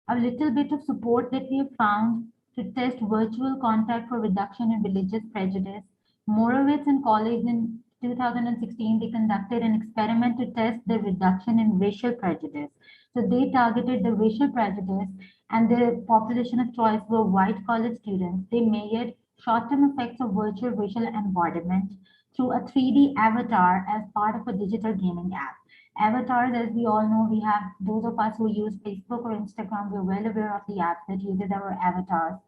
Speaker 4: A little bit of support that we have found to test virtual contact for reduction in religious prejudice. Morawitz and colleagues in 2016, they conducted an experiment to test the reduction in racial prejudice. So they targeted the racial prejudice, and the population of choice were white college students. They measured short-term effects of virtual racial embodiment through a 3D avatar as part of a digital gaming app. Avatars, as we all know, we have those of us who use Facebook or Instagram, we're well aware of the apps that uses our avatars.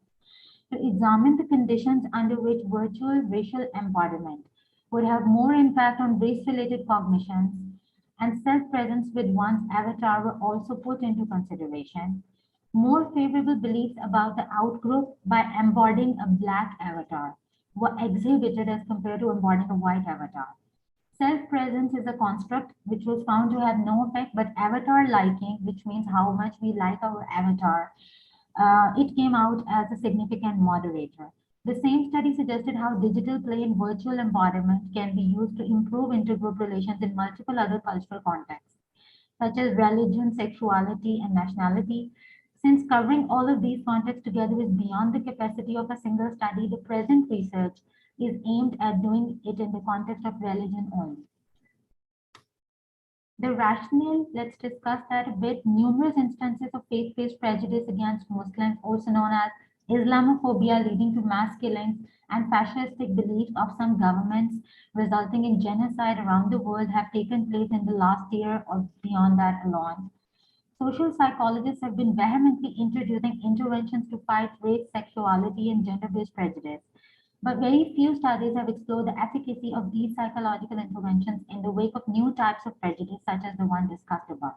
Speaker 4: To examine the conditions under which virtual racial embodiment would have more impact on race-related cognitions, and self-presence with one's avatar were also put into consideration. More favorable beliefs about the outgroup by embodying a black avatar were exhibited as compared to embodying a white avatar. Self-presence is a construct which was found to have no effect, but avatar liking, which means how much we like our avatar, it came out as a significant moderator. The same study suggested how digital play and virtual embodiment can be used to improve intergroup relations in multiple other cultural contexts, such as religion, sexuality, and nationality. Since covering all of these contexts together is beyond the capacity of a single study, the present research is aimed at doing it in the context of religion only. The rationale, let's discuss that a bit. Numerous instances of faith-based prejudice against Muslims, also known as Islamophobia, leading to mass killings, and fascistic beliefs of some governments resulting in genocide around the world have taken place in the last year or beyond that alone. Social psychologists have been vehemently introducing interventions to fight race, sexuality, and gender-based prejudice. But very few studies have explored the efficacy of these psychological interventions in the wake of new types of prejudice, such as the one discussed above.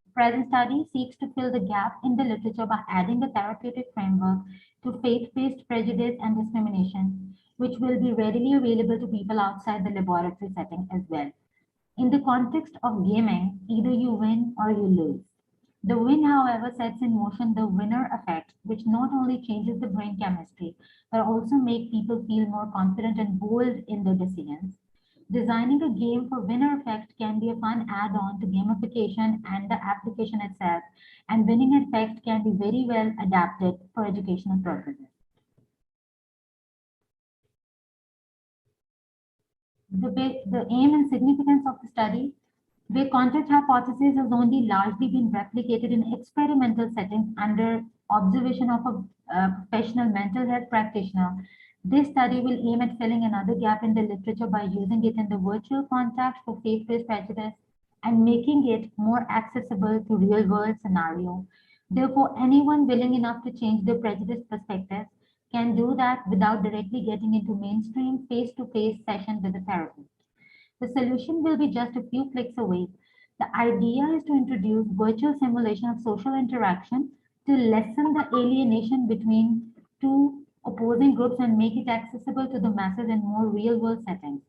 Speaker 4: The present study seeks to fill the gap in the literature by adding a therapeutic framework to faith-based prejudice and discrimination, which will be readily available to people outside the laboratory setting as well. In the context of gaming, either you win or you lose. The win, however, sets in motion the winner effect, which not only changes the brain chemistry, but also makes people feel more confident and bold in their decisions. Designing a game for winner effect can be a fun add-on to gamification and the application itself, and winning effect can be very well adapted for educational purposes. The aim and significance of the study: the contact hypothesis has only largely been replicated in experimental settings under observation of a professional mental health practitioner. This study will aim at filling another gap in the literature by using it in the virtual context for faith-based prejudice and making it more accessible to real-world scenario. Therefore, anyone willing enough to change their prejudice perspectives can do that without directly getting into mainstream face-to-face session with a therapist. The solution will be just a few clicks away. The idea is to introduce virtual simulation of social interaction to lessen the alienation between two opposing groups and make it accessible to the masses in more real-world settings.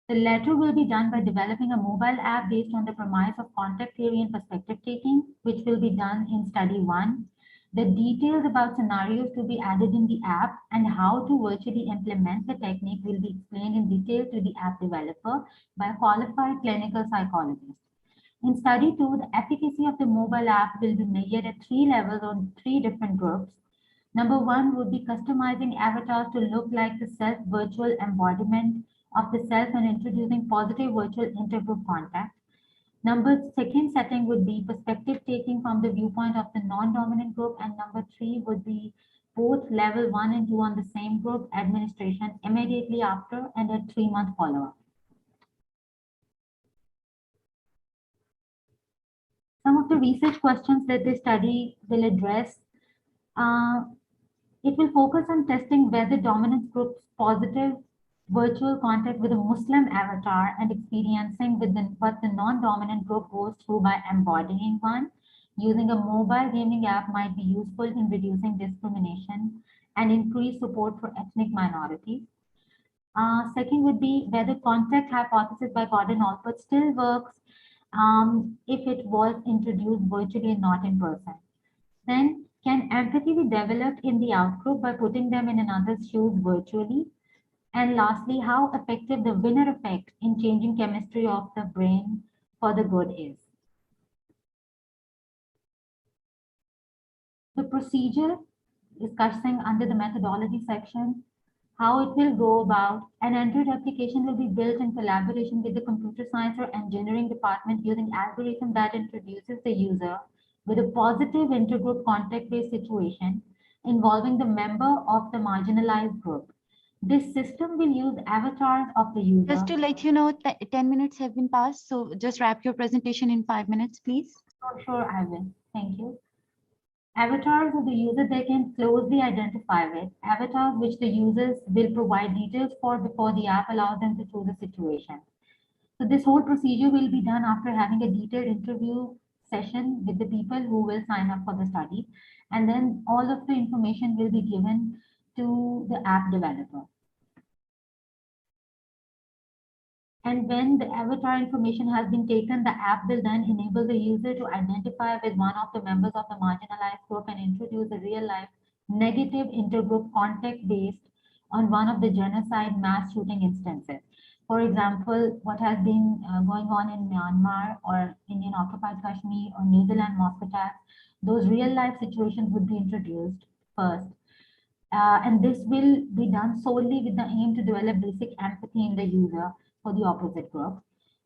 Speaker 4: The latter will be done by developing a mobile app based on the premise of contact theory and perspective taking, which will be done in study 1. The details about scenarios to be added in the app and how to virtually implement the technique will be explained in detail to the app developer by a qualified clinical psychologist. In study 2, the efficacy of the mobile app will be measured at 3 levels on 3 different groups. Number 1 would be customizing avatars to look like the self-virtual embodiment of the self and introducing positive virtual intergroup contact. Second setting would be perspective taking from the viewpoint of the non-dominant group, and number 3 would be both level 1 and 2 on the same group administration immediately after and a 3-month follow-up. Some of the research questions that this study will address, it will focus on testing whether dominant group's positive virtual contact with a Muslim avatar and experiencing with what the non-dominant group goes through by embodying one. Using a mobile gaming app might be useful in reducing discrimination and increase support for ethnic minorities. Second would be whether contact hypothesis by Gordon Allport still works if it was introduced virtually and not in person. Then, can empathy be developed in the outgroup by putting them in another's shoes virtually? And lastly, how effective the winner effect in changing chemistry of the brain for the good is. The procedure, discussing under the methodology section, how it will go about. An Android application will be built in collaboration with the computer science or engineering department using algorithm that introduces the user with a positive intergroup contact-based situation involving the member of the marginalized group. This system will use avatars of the user.
Speaker 1: Just to let you know, 10 minutes have been passed, so just wrap your presentation in 5 minutes, please.
Speaker 4: Sure, I will. Thank you. Avatars of the user they can closely identify with. Avatars which the users will provide details for before the app allows them to choose a situation. So this whole procedure will be done after having a detailed interview session with the people who will sign up for the study. And then all of the information will be given to the app developer. And when the avatar information has been taken, the app will then enable the user to identify with one of the members of the marginalized group and introduce a real-life negative intergroup contact based on one of the genocide mass shooting instances. For example, what has been going on in Myanmar or Indian occupied Kashmir or New Zealand mosque attacks, those real-life situations would be introduced first. And this will be done solely with the aim to develop basic empathy in the user for the opposite group.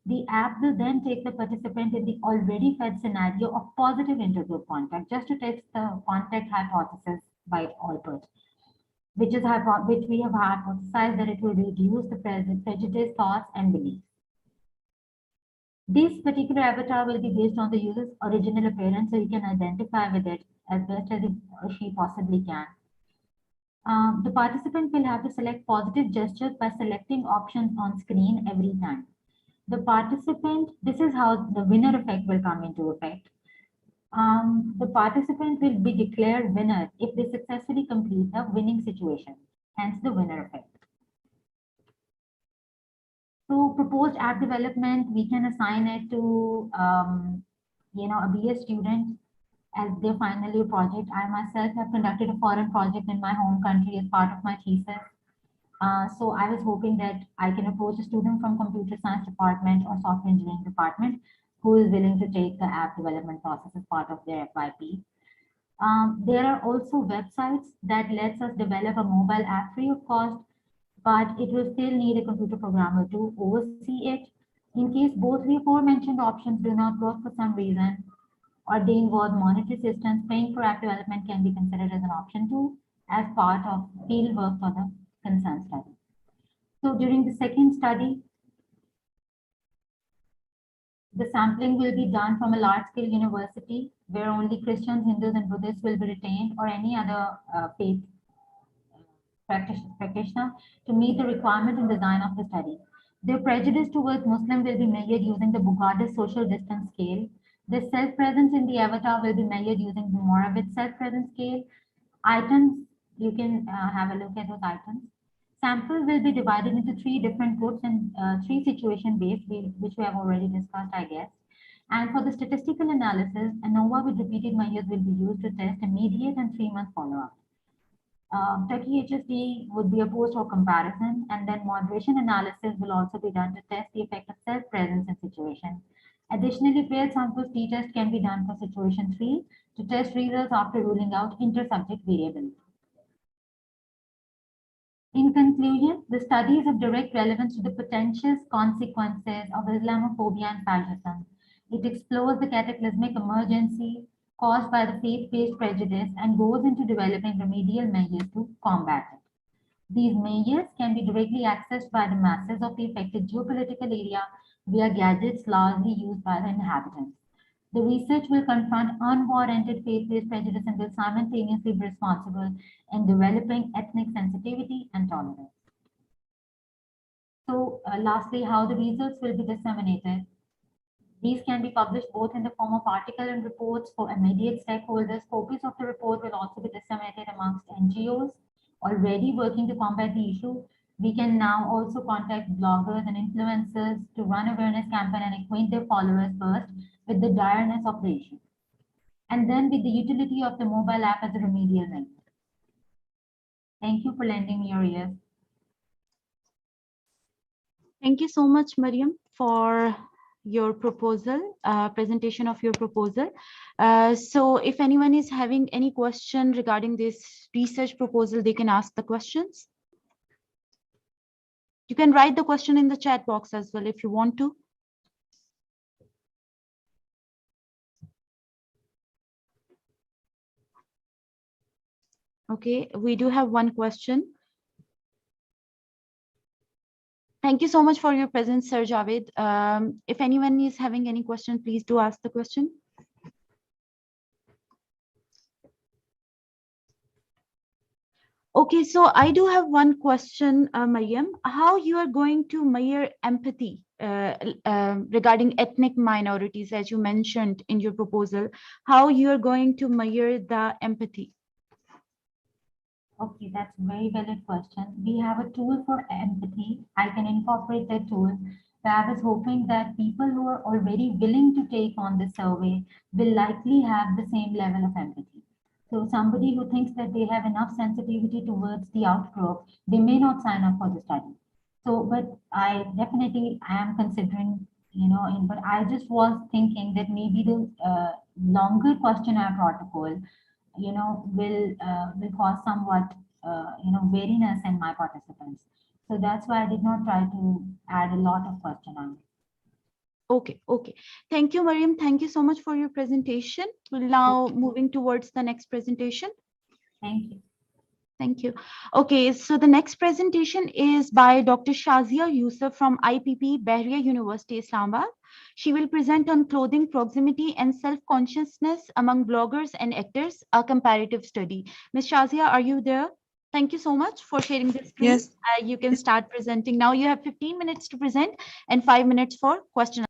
Speaker 4: The app will then take the participant in the already fed scenario of positive intergroup contact, just to test the contact hypothesis by Allport, which we have hypothesized that it will reduce the prejudice, thoughts, and beliefs. This particular avatar will be based on the user's original appearance, so you can identify with it as best as he or she possibly can. The participant will have to select positive gestures by selecting options on screen every time. The participant, this is how the winner effect will come into effect. The participant will be declared winner if they successfully complete the winning situation, hence the winner effect. So proposed app development, we can assign it to a BA student as their final year project. I myself have conducted a foreign project in my home country as part of my thesis. So I was hoping that I can approach a student from computer science department or software engineering department who is willing to take the app development process as part of their FYP. There are also websites that lets us develop a mobile app free of cost, but it will still need a computer programmer to oversee it. In case both the aforementioned options do not work for some reason, or they involve monetary assistance, paying for app development can be considered as an option too, as part of field work for the concerned study. So during the second study, the sampling will be done from a large-scale university where only Christians, Hindus, and Buddhists will be retained, or any other faith practitioner to meet the requirement and design of the study. Their prejudice towards Muslim will be measured using the Bugadis social distance scale. The self-presence in the avatar will be measured using the Moravit self-presence scale. Items, you can have a look at those items. Samples will be divided into 3 different groups and 3 situation-based, which we have already discussed, I guess. And for the statistical analysis, ANOVA with repeated measures will be used to test immediate and 3-month follow-up. Turkey HSD would be a post or comparison, and then moderation analysis will also be done to test the effect of self-presence in situation. Additionally, paired samples t-test can be done for situation 3 to test results after ruling out inter-subject variability. In conclusion, the study is of direct relevance to the potential consequences of Islamophobia and fascism. It explores the cataclysmic emergency caused by the faith-based prejudice and goes into developing remedial measures to combat it. These measures can be directly accessed by the masses of the affected geopolitical area via gadgets largely used by the inhabitants. The research will confront unwarranted faith-based prejudice and will simultaneously be responsible in developing ethnic sensitivity and tolerance. So lastly, how the results will be disseminated. These can be published both in the form of article and reports for immediate stakeholders. Copies of the report will also be disseminated amongst NGOs already working to combat the issue. We can now also contact bloggers and influencers to run awareness campaign and acquaint their followers first with the direness of the issue, and then with the utility of the mobile app as a remedial measure. Thank you for lending me your ears.
Speaker 1: Thank you so much, Mariam, for your proposal, presentation of your proposal. So if anyone is having any question regarding this research proposal, they can ask the questions. You can write the question in the chat box as well if you want to. Okay, we do have one question. Thank you so much for your presence, Sir Javed. If anyone is having any question, please do ask the question. Okay, so I do have one question, Mariam. How you are going to measure empathy regarding ethnic minorities, as you mentioned in your proposal? How you are going to measure the empathy?
Speaker 4: Okay, that's a very valid question. We have a tool for empathy. I can incorporate that tool. But I was hoping that people who are already willing to take on the survey will likely have the same level of empathy. So somebody who thinks that they have enough sensitivity towards the outgroup, they may not sign up for the study. So, but I definitely am considering, but I just was thinking that maybe the longer questionnaire protocol will cause somewhat wariness in my participants. So that's why I did not try to add a lot of questionnaire.
Speaker 1: Okay. Thank you, Mariam. Thank you so much for your presentation. We'll now moving towards the next presentation.
Speaker 4: Thank you.
Speaker 1: Thank you. Okay, so the next presentation is by Dr. Shazia Yusuf from IPP, Bahria University, Islamabad. She will present on clothing proximity and self-consciousness among bloggers and actors, a comparative study. Ms. Shazia, are you there? Thank you so much for sharing the screen.
Speaker 5: Yes.
Speaker 1: You can start presenting. Now you have 15 minutes to present and 5 minutes for question.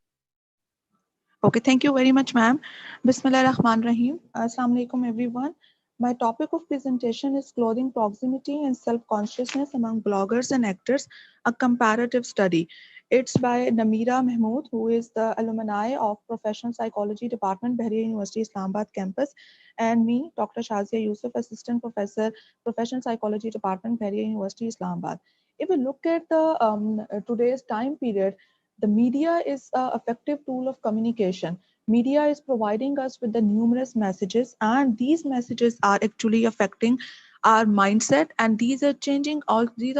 Speaker 5: Okay, thank you very much, ma'am. Bismillah Rahman Rahim. Assalamu alaikum, everyone. My topic of presentation is clothing proximity and self-consciousness among bloggers and actors, a comparative study. It's by Namira Mahmood, who is the alumni of Professional Psychology Department, Bahria University, Islamabad campus, and me, Dr. Shazia Yusuf, Assistant Professor, Professional Psychology Department, Bahria University, Islamabad. If we look at the today's time period, the media is an effective tool of communication. Media is providing us with the numerous messages, and these messages are actually affecting our mindset, and these are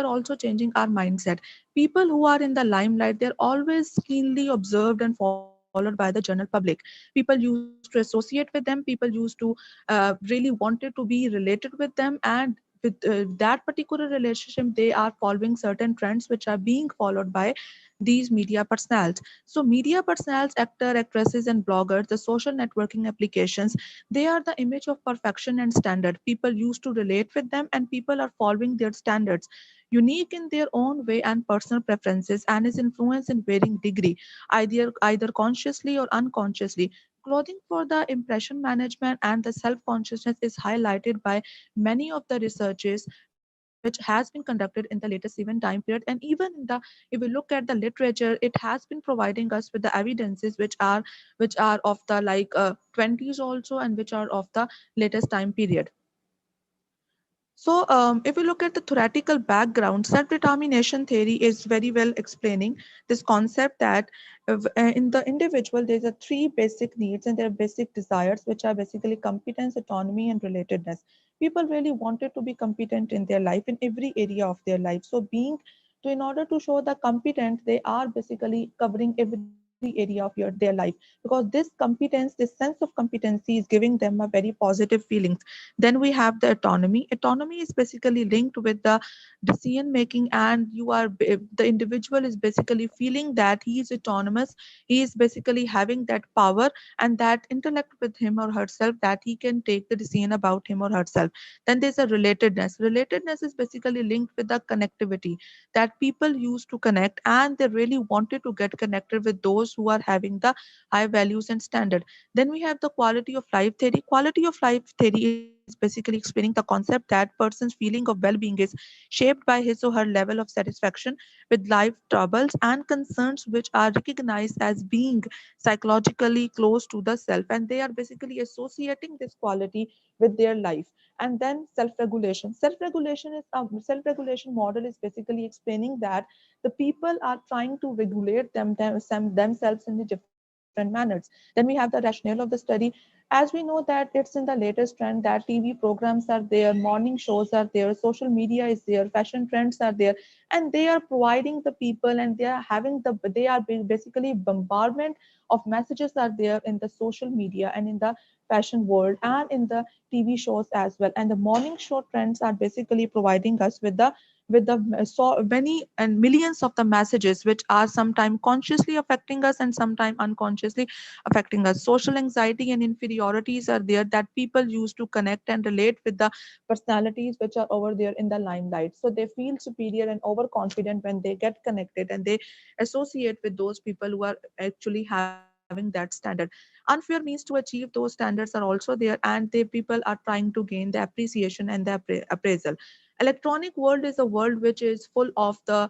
Speaker 5: also changing our mindset. People who are in the limelight, they're always keenly observed and followed by the general public. People used to associate with them, people used to really wanted to be related with them, and with that particular relationship they are following certain trends which are being followed by these media personals. So media personals, actor, actresses, and bloggers, the social networking applications, they are the image of perfection and standard. People used to relate with them, and people are following their standards, unique in their own way and personal preferences, and is influenced in varying degree, either consciously or unconsciously. Clothing for the impression management and the self consciousness is highlighted by many of the researches which has been conducted in the latest even time period, and even in the, if we look at the literature, it has been providing us with the evidences which are of the 20s also, and which are of the latest time period. So, if we look at the theoretical background, self-determination theory is very well explaining this concept that in the individual, there's a three basic needs and their basic desires, which are basically competence, autonomy, and relatedness. People really wanted to be competent in their life, in every area of their life. So, in order to show the competent, they are basically covering every area of their life, because this competence, this sense of competency is giving them a very positive feelings. Then we have the autonomy. Autonomy is basically linked with the decision making, and the individual is basically feeling that he is autonomous. He is basically having that power and that intellect with him or herself, that he can take the decision about him or herself. Then there's a relatedness. Relatedness is basically linked with the connectivity, that people used to connect, and they really wanted to get connected with those who are having the high values and standard. Then we have the quality of life theory. Quality of life theory is basically explaining the concept that person's feeling of well-being is shaped by his or her level of satisfaction with life troubles and concerns, which are recognized as being psychologically close to the self, and they are basically associating this quality with their life. And then self-regulation. Self-regulation model is basically explaining that the people are trying to regulate themselves in the different manners. Then we have the rationale of the study. As we know that it's in the latest trend that TV programs are there, morning shows are there, social media is there, fashion trends are there, and they are providing the people, and they are basically bombardment of messages are there in the social media and in the fashion world and in the TV shows as well. And the morning show trends are basically providing us with the so many and millions of the messages which are sometimes consciously affecting us and sometimes unconsciously affecting us. Social anxiety and inferiorities are there, that people use to connect and relate with the personalities which are over there in the limelight. So they feel superior and overconfident when they get connected, and they associate with those people who are actually having that standard. Unfair means to achieve those standards are also there, and they people are trying to gain the appreciation and the appraisal. Electronic world is a world which is full of the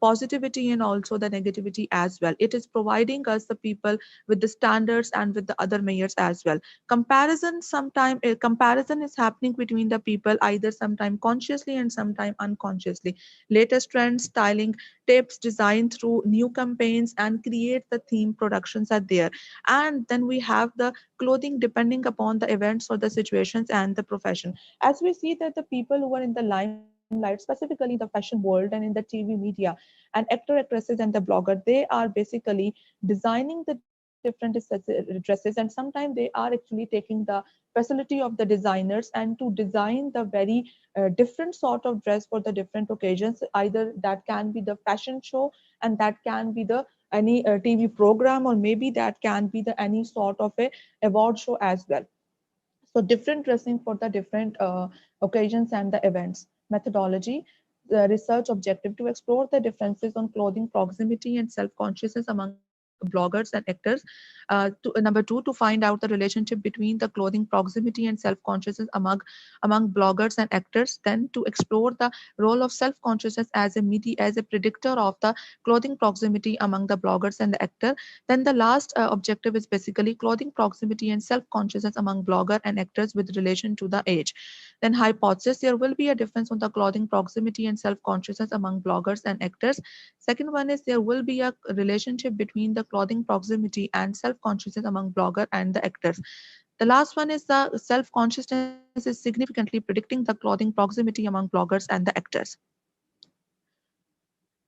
Speaker 5: positivity and also the negativity as well. It is providing us the people with the standards and with the other measures as well. Comparison is happening between the people, either sometime consciously and sometime unconsciously. Latest trends, styling tips, design through new campaigns, and create the theme productions are there. And then we have the clothing depending upon the events or the situations and the profession. As we see that the people who are in the limelight, specifically in the fashion world and in the TV media, and actor, actresses, and the blogger, they are basically designing the different dresses, and sometimes they are actually taking the facility of the designers and to design the very different sort of dress for the different occasions. Either that can be the fashion show, and that can be the any TV program, or maybe that can be the any sort of a award show as well. So different dressing for the different occasions and the events. methodology, the research objective to explore the differences on clothing proximity and self-consciousness among bloggers and actors. Number two, to find out the relationship between the clothing proximity and self-consciousness among bloggers and actors. Then to explore the role of self-consciousness as a predictor of the clothing proximity among the bloggers and the actor. Then the last objective is basically clothing proximity and self-consciousness among blogger and actors with relation to the age. Then hypothesis, there will be a difference on the clothing proximity and self-consciousness among bloggers and actors. Second one is there will be a relationship between the clothing proximity and self-consciousness among blogger and the actors. The last one is the self-consciousness is significantly predicting the clothing proximity among bloggers and the actors.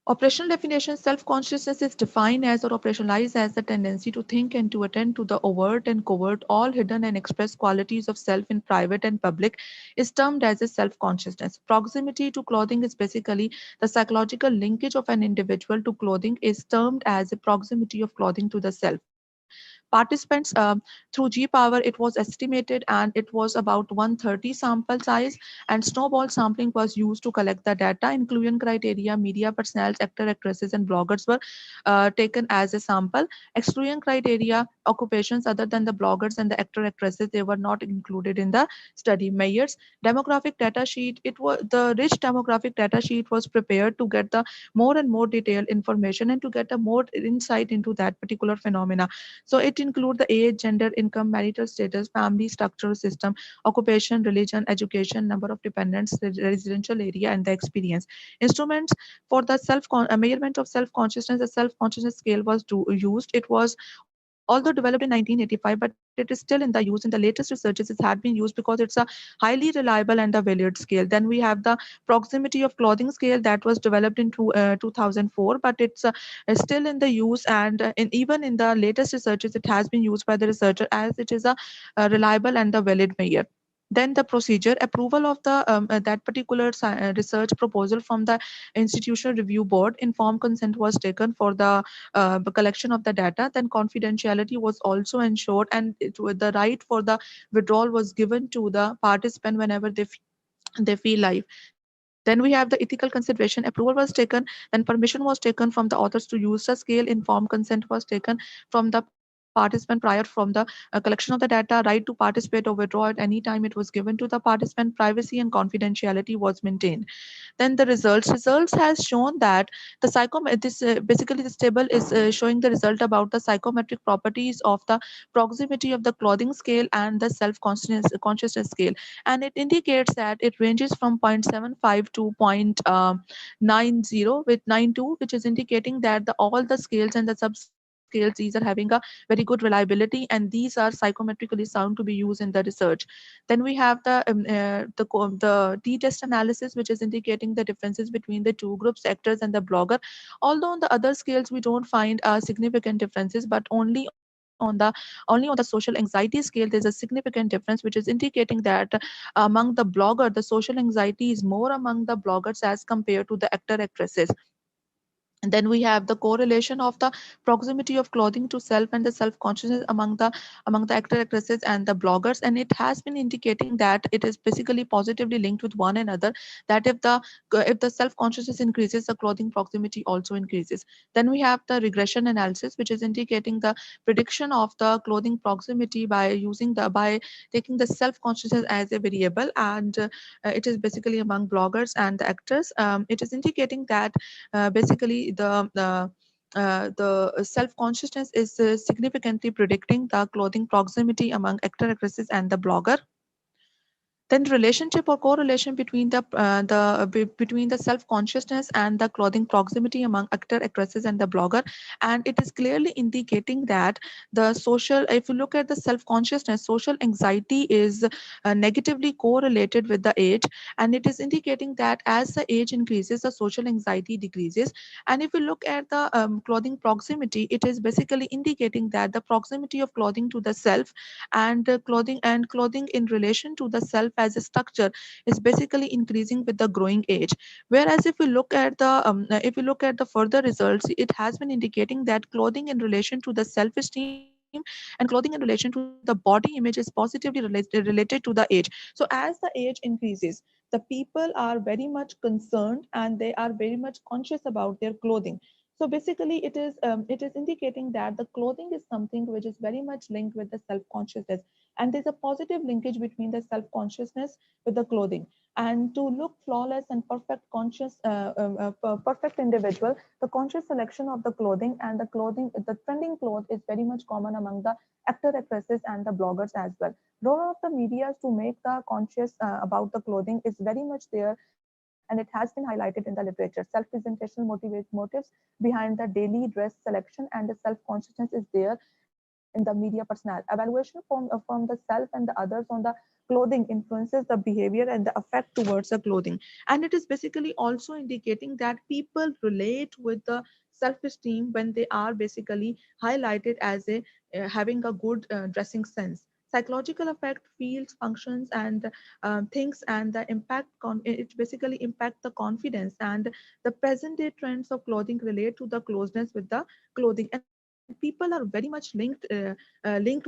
Speaker 5: Operational definition, self-consciousness is defined as or operationalized as the tendency to think and to attend to the overt and covert, all hidden and expressed qualities of self in private and public is termed as a self-consciousness. Proximity to clothing is basically the psychological linkage of an individual to clothing is termed as a proximity of clothing to the self. Participants through G Power, it was estimated and it was about 130 sample size, and snowball sampling was used to collect the data. Inclusion criteria, media personnel, actor, actresses, and bloggers were taken as a sample. Exclusion criteria, occupations other than the bloggers and the actor, actresses, they were not included in the study. Measures, demographic data sheet, it was the rich demographic data sheet was prepared to get the more and more detailed information and to get a more insight into that particular phenomena. So it includes the age, gender, income, marital status, family structure system, occupation, religion, education, number of dependents, the residential area, and the experience. Instruments for the measurement of self-consciousness, the self-consciousness scale was used. It was although developed in 1985, but it is still in the use. In the latest researches, it had been used because it's a highly reliable and a valid scale. Then we have the proximity of clothing scale that was developed in 2004, but it's still in the use, and even in the latest researches it has been used by the researcher as it is a reliable and a valid measure. Then the procedure, approval of the that particular research proposal from the institutional review board, informed consent was taken for the collection of the data. Then confidentiality was also ensured, and the right for the withdrawal was given to the participant whenever they feel live. Then we have the ethical consideration, approval was taken, then permission was taken from the authors to use the scale, informed consent was taken from the participant prior from the collection of the data, right to participate or withdraw at any time it was given to the participant, privacy and confidentiality was maintained. Then the results has shown that the this basically this table is showing the result about the psychometric properties of the proximity of the clothing scale and the self consciousness scale, and it indicates that it ranges from 0.75 to 0.90 with 92, which is indicating that all the scales and the subscales, these are having a very good reliability, and these are psychometrically sound to be used in the research. Then we have the t-test analysis, which is indicating the differences between the two groups, actors and the blogger. Although on the other scales we don't find significant differences, but only on the social anxiety scale there's a significant difference, which is indicating that among the blogger the social anxiety is more among the bloggers as compared to the actor actresses. And then we have the correlation of the proximity of clothing to self and the self consciousness among the actor actresses and the bloggers, and it has been indicating that it is basically positively linked with one another, that if the self consciousness increases, the clothing proximity also increases. Then we have the regression analysis, which is indicating the prediction of the clothing proximity by taking the self consciousness as a variable, and it is basically among bloggers and the actors. It is indicating that basically the self consciousness is significantly predicting the clothing proximity among actor actresses and the blogger. Then relationship or correlation between the self consciousness and the clothing proximity among actor actresses and the blogger, and it is clearly indicating that the social, if you look at the self consciousness, social anxiety is negatively correlated with the age, and it is indicating that as the age increases the social anxiety decreases. And if you look at the clothing proximity, it is basically indicating that the proximity of clothing to the self and clothing in relation to the self as a structure is basically increasing with the growing age. Whereas if you look at the further results, it has been indicating that clothing in relation to the self esteem and clothing in relation to the body image is positively related to the age. So as the age increases, the people are very much concerned and they are very much conscious about their clothing. So basically, it is indicating that the clothing is something which is very much linked with the self-consciousness, and there's a positive linkage between the self-consciousness with the clothing. And to look flawless and perfect, perfect individual, the conscious selection of the clothing and the clothing, the trending clothes is very much common among the actor, actresses, and the bloggers as well. Role of the media to make the conscious about the clothing is very much there, and it has been highlighted in the literature. Self-presentational motives behind the daily dress selection and the self-consciousness is there in the media personnel. Evaluation from the self and the others on the clothing influences the behavior and the effect towards the clothing. And it is basically also indicating that people relate with the self-esteem when they are basically highlighted as a having a good dressing sense. Psychological effect, feels, functions, and things, and the impact. It basically impact the confidence, and the present day trends of clothing relate to the closeness with the clothing, and people are very much linked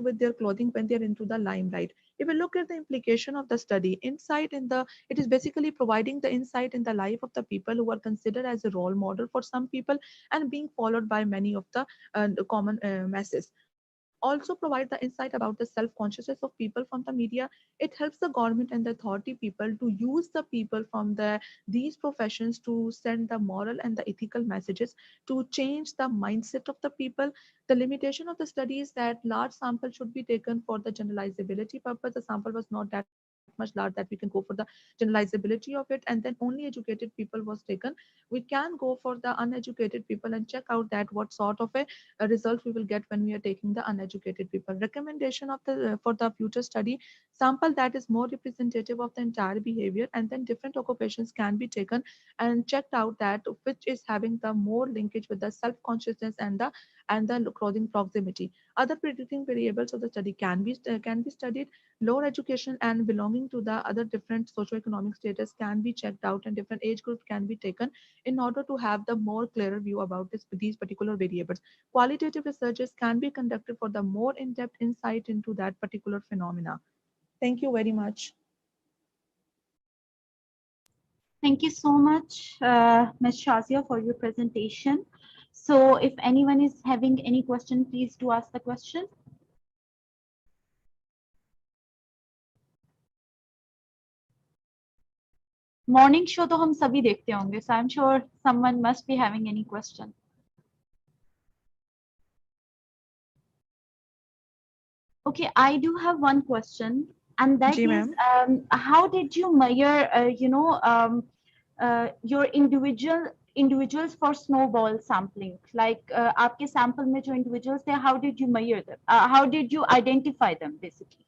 Speaker 5: with their clothing when they are into the limelight. If we look at the implication of the study, insight in the it is basically providing the insight in the life of the people who are considered as a role model for some people and being followed by many of the common masses. Also provide the insight about the self-consciousness of people from the media. It helps the government and the authority people to use the people from these professions to send the moral and the ethical messages to change the mindset of the people. The limitation of the study is that large sample should be taken for the generalizability purpose. The sample was not that much large that we can go for the generalizability of it, and then only educated people was taken. We can go for the uneducated people and check out that what sort of a result we will get when we are taking the uneducated people. Recommendation of the for the future study, sample that is more representative of the entire behavior, and then different occupations can be taken and checked out that which is having the more linkage with the self-consciousness and the clothing proximity. Other predicting variables of the study can be studied. Lower education and belonging to the other different socioeconomic status can be checked out, and different age groups can be taken in order to have the more clearer view about these particular variables. Qualitative researches can be conducted for the more in-depth insight into that particular phenomena. Thank you very much.
Speaker 1: Thank you so much, Ms. Shazia, for your presentation. So if anyone is having any question, please do ask the question. Morning show तो हम सभी देखते होंगे, so I'm sure someone must be having any question. Okay, I do have one question, and that is, how did you measure, your individuals for snowball sampling? Like, आपके sample में जो individuals थे, how did you measure them? How did you identify them, basically?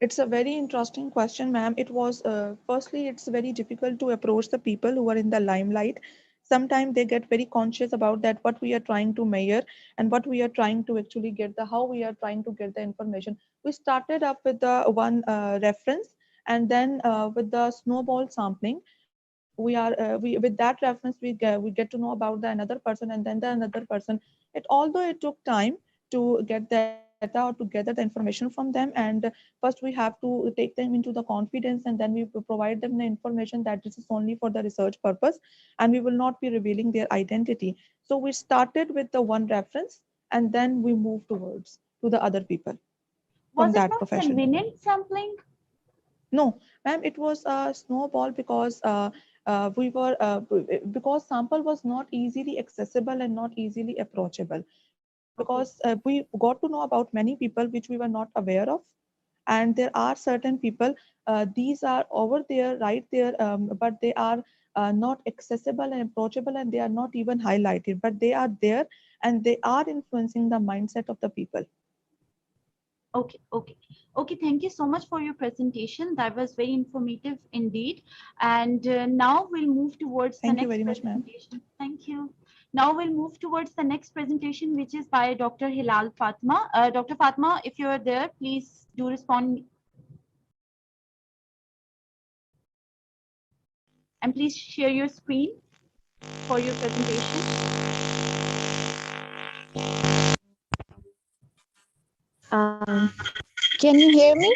Speaker 5: It's a very interesting question, ma'am. It was, firstly, it's very difficult to approach the people who are in the limelight. Sometimes they get very conscious about that, what we are trying to measure and what we are trying to actually get how we are trying to get the information. We started up with the one reference, and then with the snowball sampling, we with that reference, we get to know about the another person and then the another person. Although it took time to get data or to gather the information from them, and first we have to take them into the confidence, and then we provide them the information that this is only for the research purpose and we will not be revealing their identity. So we started with the one reference and then we move towards to the other people from
Speaker 1: Was it
Speaker 5: that
Speaker 1: not
Speaker 5: profession.
Speaker 1: convenient sampling?
Speaker 5: No, ma'am, it was a snowball because because sample was not easily accessible and not easily approachable, because we got to know about many people which we were not aware of, and there are certain people, these are over there, right there, but they are not accessible and approachable, and they are not even highlighted, but they are there and they are influencing the mindset of the people.
Speaker 1: Okay. Thank you so much for your presentation. That was very informative indeed. And now we'll move towards the
Speaker 5: Thank you
Speaker 1: next
Speaker 5: very much, ma'am.
Speaker 1: presentation. Thank you. Now we'll move towards the next presentation, which is by Dr. Hilal Fatma. Dr. Fatma, if you're there, please do respond. And please share your screen for your presentation.
Speaker 6: Can you hear me?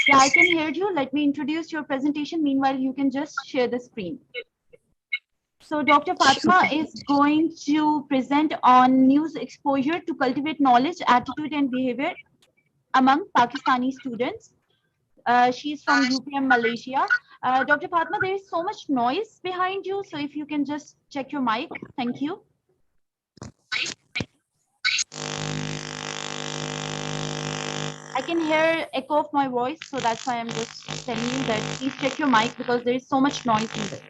Speaker 1: Yeah, I can hear you. Let me introduce your presentation. Meanwhile, you can just share the screen. So Dr. Fatma is going to present on news exposure to cultivate knowledge, attitude, and behavior among Pakistani students. She's from UPM, Malaysia. Dr. Fatma, there is so much noise behind you. So if you can just check your mic. Thank you. I can hear echo of my voice. So that's why I'm just telling you that please check your mic because there is so much noise in there.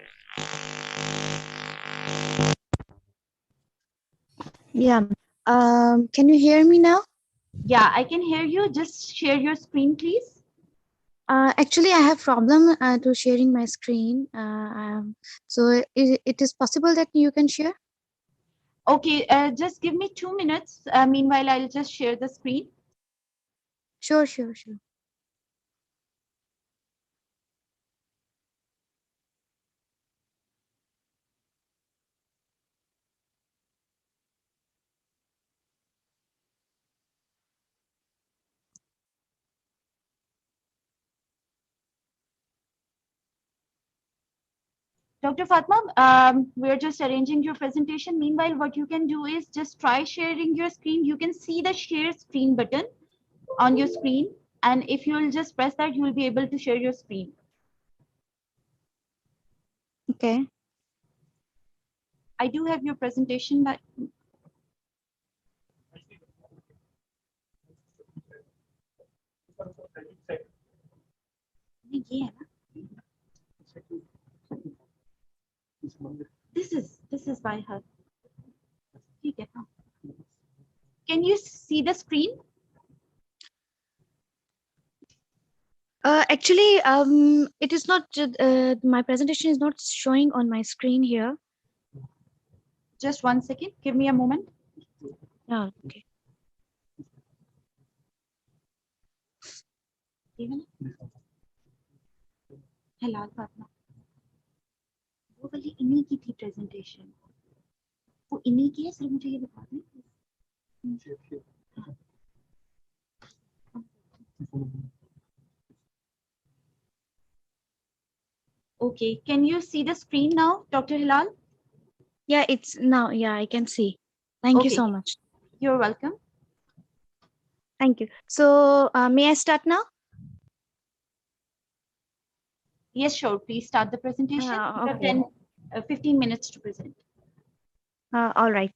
Speaker 6: Yeah. Can you hear me now?
Speaker 1: Yeah, I can hear you. Just share your screen, please.
Speaker 6: Actually, I have problem to sharing my screen. So it is possible that you can share?
Speaker 1: Okay, just give me 2 minutes. Meanwhile, I'll just share the screen.
Speaker 6: Sure, sure, sure.
Speaker 1: Dr. Fatma, we're just arranging your presentation. Meanwhile, what you can do is just try sharing your screen. You can see the share screen button on your screen. And if you'll just press that, you will be able to share your screen.
Speaker 6: Okay.
Speaker 1: I do have your presentation, but this is by her. Can you see the screen?
Speaker 6: Actually, it is not. My presentation is not showing on my screen here.
Speaker 1: Just 1 second. Give me a moment.
Speaker 6: Oh, okay.
Speaker 1: Hello, Fatma. वो वाली इन्हीं की थी presentation. वो इन्हीं की है, सिर्फ मुझे ये बता दें. Okay, can you see the screen now, Dr. Hilal?
Speaker 6: Yeah, it's now. Yeah, I can see. Thank you
Speaker 1: Okay.
Speaker 6: so much.
Speaker 1: You're welcome.
Speaker 6: Thank you. So, may I start now?
Speaker 1: Yes, sure. Please start the presentation. You have
Speaker 6: Okay.
Speaker 1: 15 minutes to present.
Speaker 6: All right.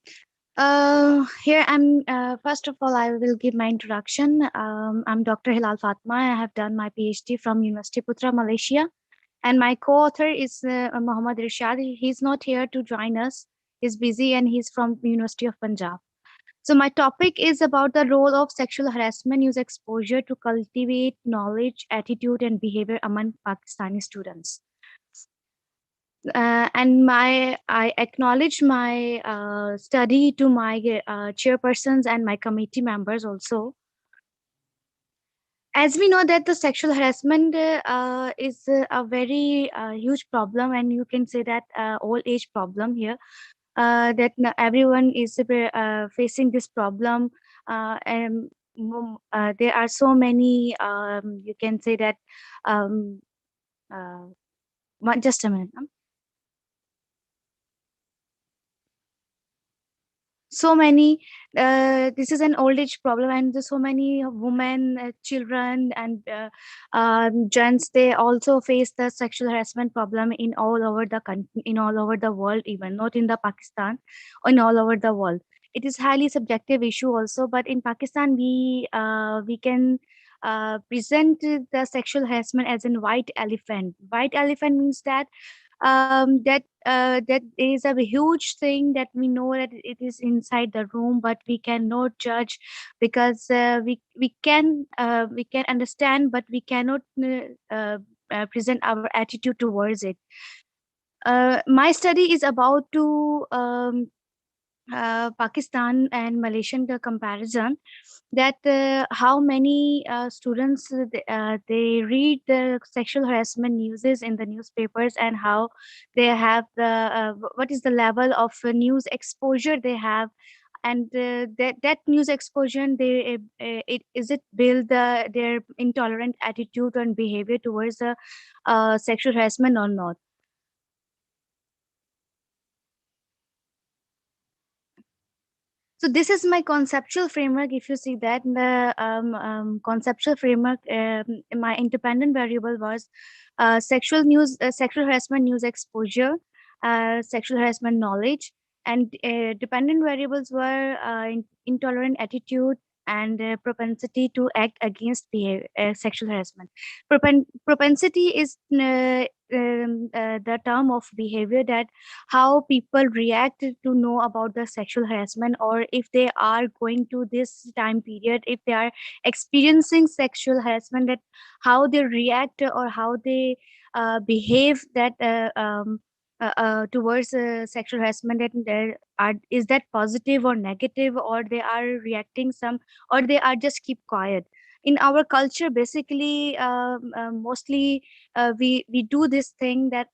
Speaker 6: Here I'm. First of all, I will give my introduction. I'm Dr. Hilal Fatma. I have done my PhD from University Putra, Malaysia, and my co-author is Mohammad Rishad. He's not here to join us. He's busy, and he's from University of Punjab. So my topic is about the role of sexual harassment use exposure to cultivate knowledge, attitude, and behavior among Pakistani students. And I acknowledge my study to my chairpersons and my committee members also. As we know that the sexual harassment is a very huge problem, and you can say that old age problem here. That everyone is facing this problem, and there are so many. You can say that. Uh, just a minute. So many this is an old age problem, and there's so many women, children, and gents, they also face the sexual harassment problem in all over the country, in all over the world, even not in the Pakistan, in all over the world. It is highly subjective issue also, but in Pakistan we can present the sexual harassment as in white elephant. White elephant means that that is a huge thing that we know that it is inside the room, but we cannot judge because we can understand, but we cannot present our attitude towards it. My study is about to Pakistan and Malaysian the comparison, that how many students they read the sexual harassment news in the newspapers, and how they have the what is the level of news exposure they have, and that news exposure, is it build their intolerant attitude and behavior towards sexual harassment or not? So this is my conceptual framework. If you see that in the conceptual framework, my independent variable was sexual harassment news exposure, sexual harassment knowledge, and dependent variables were intolerant attitude and propensity to act against sexual harassment. Propensity is the term of behavior, that how people react to know about the sexual harassment, or if they are going to this time period, if they are experiencing sexual harassment, that how they react or how they behave that towards sexual harassment, that there are, is that positive or negative, or they are reacting some, or they are just keep quiet. In our culture, basically, mostly we do this thing that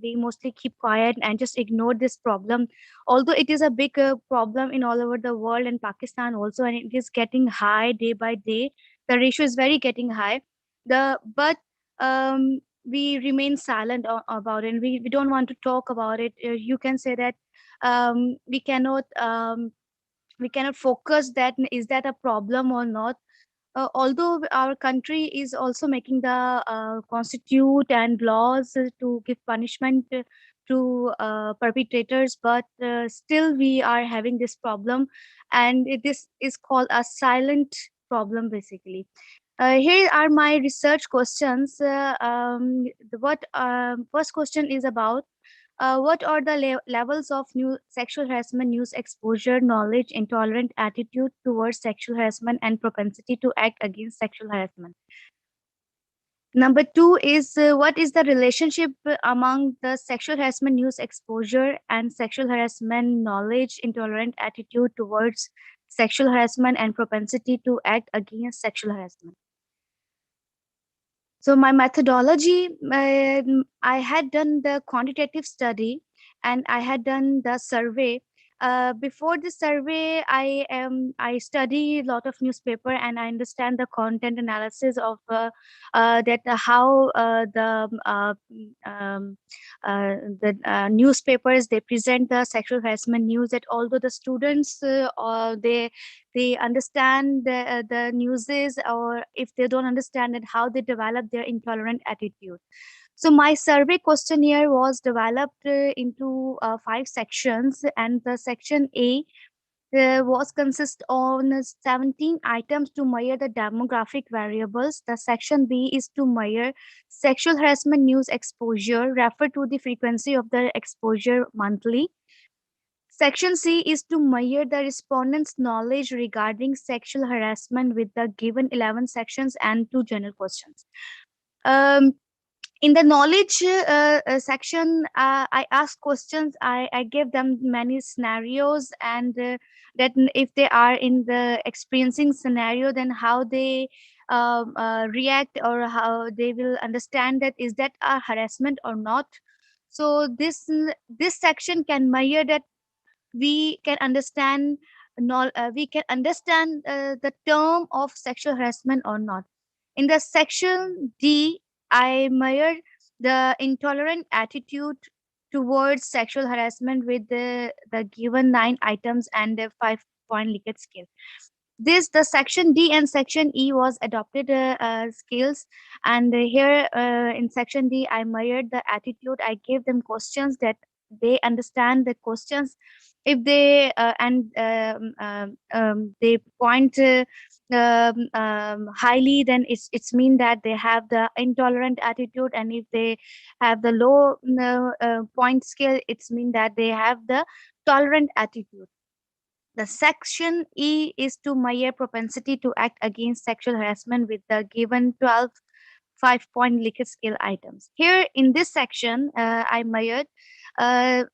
Speaker 6: we mostly keep quiet and just ignore this problem, although it is a big problem in all over the world, and Pakistan also, and it is getting high day by day. The ratio is very getting high. But we remain silent about it, and we don't want to talk about it. You can say that um, we cannot um, we cannot focus that is that a problem or not. Although our country is also making the constitute and laws to give punishment to perpetrators, but still we are having this problem, and this is called a silent problem, basically. Here are my research questions. What first question is about what are the levels of new sexual harassment news exposure, knowledge, intolerant attitude towards sexual harassment, and propensity to act against sexual harassment? Number two is what is the relationship among the sexual harassment news exposure and sexual harassment knowledge, intolerant attitude towards sexual harassment, and propensity to act against sexual harassment? So my methodology, I had done the quantitative study and I had done the survey. Before the survey, I study a lot of newspaper and I understand the content analysis of that how the newspapers, they present the sexual harassment news. That although the students they understand the newses, or if they don't understand it, how they develop their intolerant attitude. So my survey questionnaire was developed into 5 sections, and the section A was consist on 17 items to measure the demographic variables. The section B is to measure sexual harassment news exposure, refer to the frequency of the exposure monthly. Section C is to measure the respondents' knowledge regarding sexual harassment with the given 11 sections and 2 general questions. In the knowledge section, I asked questions. I gave them many scenarios, and that if they are in the experiencing scenario, then how they react, or how they will understand that is that a harassment or not. So this section can measure that we can understand the term of sexual harassment or not. In the section D, I measured the intolerant attitude towards sexual harassment with the given 9 items and the 5-point Likert scale. The section D and section E was adopted scales, and here in section D, I measured the attitude. I gave them questions that they understand the questions. If they they point highly, then it's mean that they have the intolerant attitude, and if they have the low point scale, it's mean that they have the tolerant attitude. The section E is to measure propensity to act against sexual harassment with the given 12 5-point Likert scale items. Here in this section, I measured that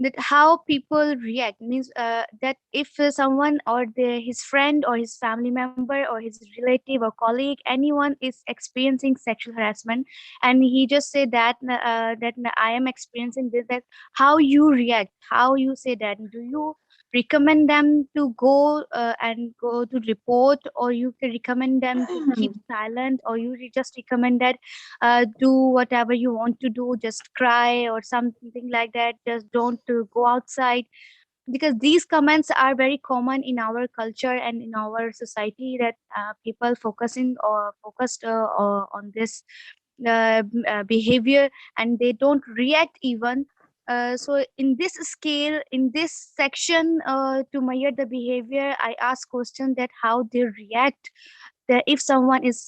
Speaker 6: that how people react means that if someone or his friend or his family member or his relative or colleague, anyone is experiencing sexual harassment, and he just say that I am experiencing this, that how you react, how you say that, do you recommend them to go and go to report, or you can recommend them to keep silent, or you just recommend that do whatever you want to do, just cry or something like that, just don't go outside? Because these comments are very common in our culture and in our society, that people focusing or focused on this behavior, and they don't react even. So in this scale, in this section, to measure the behavior, I ask question that how they react, that if someone is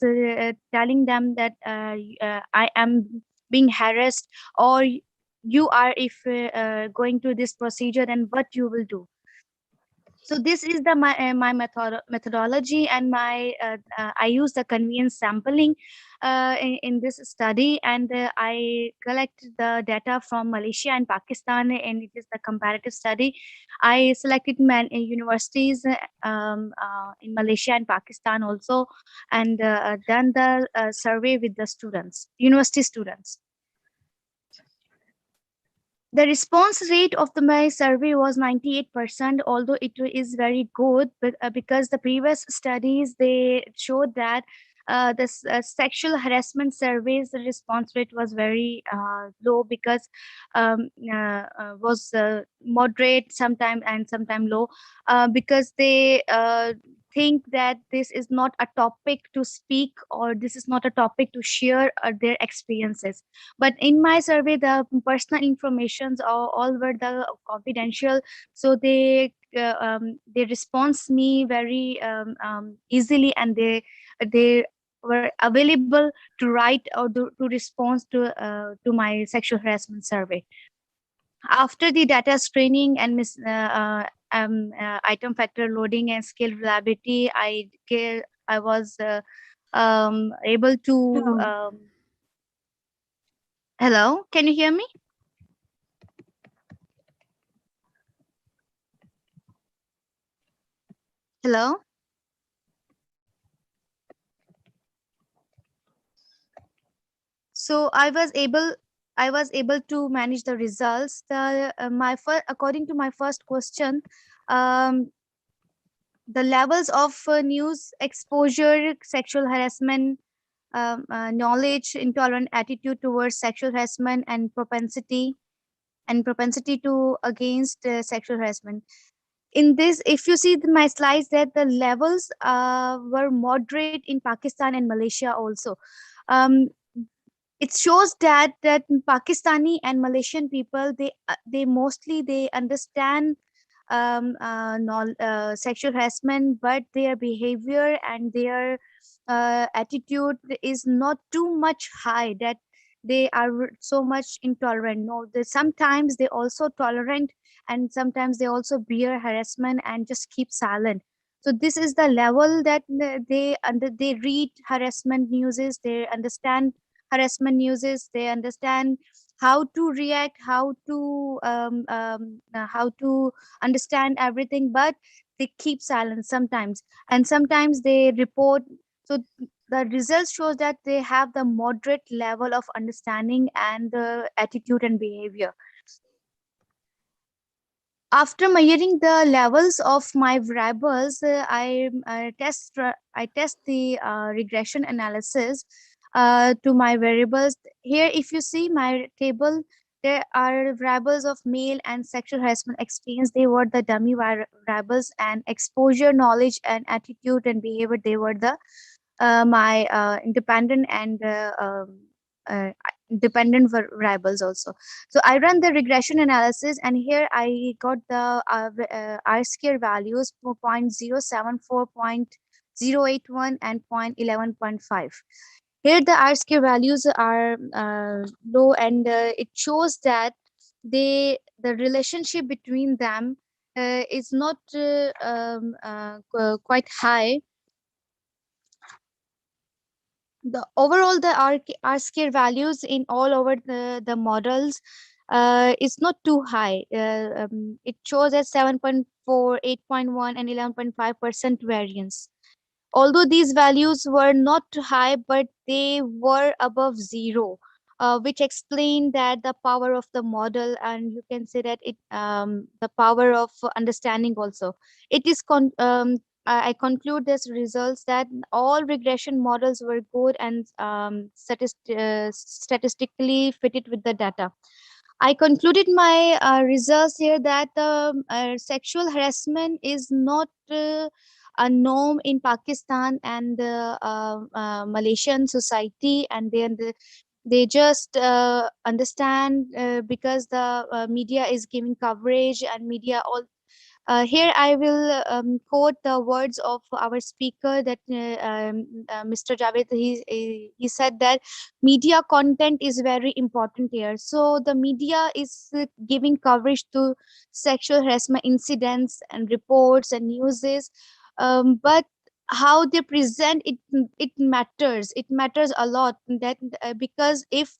Speaker 6: telling them that I am being harassed, or you are, if going to this procedure, then what you will do. So this is the my methodology, and my I use the convenience sampling in this study, and I collect the data from Malaysia and Pakistan, and it is the comparative study. I selected universities in Malaysia and Pakistan also, and done the survey with the students, university students. The response rate of my survey was 98%, although it is very good, but because the previous studies, they showed that the sexual harassment surveys, the response rate was very low, because was moderate sometime and sometime low, because they think that this is not a topic to speak, or this is not a topic to share their experiences. But in my survey, the personal informations all were the confidential, so they response me very easily, and they were available to write or to respond to my sexual harassment survey. After the data screening and item factor loading and skill reliability, I was able to hello, can you hear me? Hello? So I was able to manage the results. According to my first question, um, the levels of news exposure, sexual harassment, knowledge, intolerant attitude towards sexual harassment, and propensity to against sexual harassment. In this, if you see my slides, that the levels were moderate in Pakistan and Malaysia also. Um, it shows that Pakistani and Malaysian people, they mostly they understand sexual harassment, but their behavior and their attitude is not too much high, that they are so much intolerant. No, sometimes they also tolerant, and sometimes they also bear harassment and just keep silent. So this is the level that they read harassment news, they understand harassment news, they understand how to react, how to understand everything, but they keep silent sometimes, and sometimes they report. So the results shows that they have the moderate level of understanding and the attitude and behavior. After measuring the levels of my variables, I test the regression analysis to my variables. Here, if you see my table, there are variables of male and sexual harassment experience. They were the dummy variables, and exposure, knowledge, and attitude and behavior, they were the my independent and uh, dependent variables also. So I run the regression analysis, and here I got the R-square values for 0.074, 0.081, and 0.11.5. Here the R-square values are low, and it shows that the relationship between them is not quite high. The overall the R-square values in all over the models is not too high. It shows as 7.4, 8.1, and 11.5% variance. Although these values were not high, but they were above zero, which explain that the power of the model, and you can say that it the power of understanding also. It is I conclude this results that all regression models were good and statistically fitted with the data. I concluded my results here that sexual harassment is not a norm in Pakistan and Malaysian society, and then they just understand because the media is giving coverage, and media all here I will quote the words of our speaker that Mr. Javed, he said that media content is very important here. So the media is giving coverage to sexual harassment incidents and reports and newses, but how they present it, it matters a lot, that because if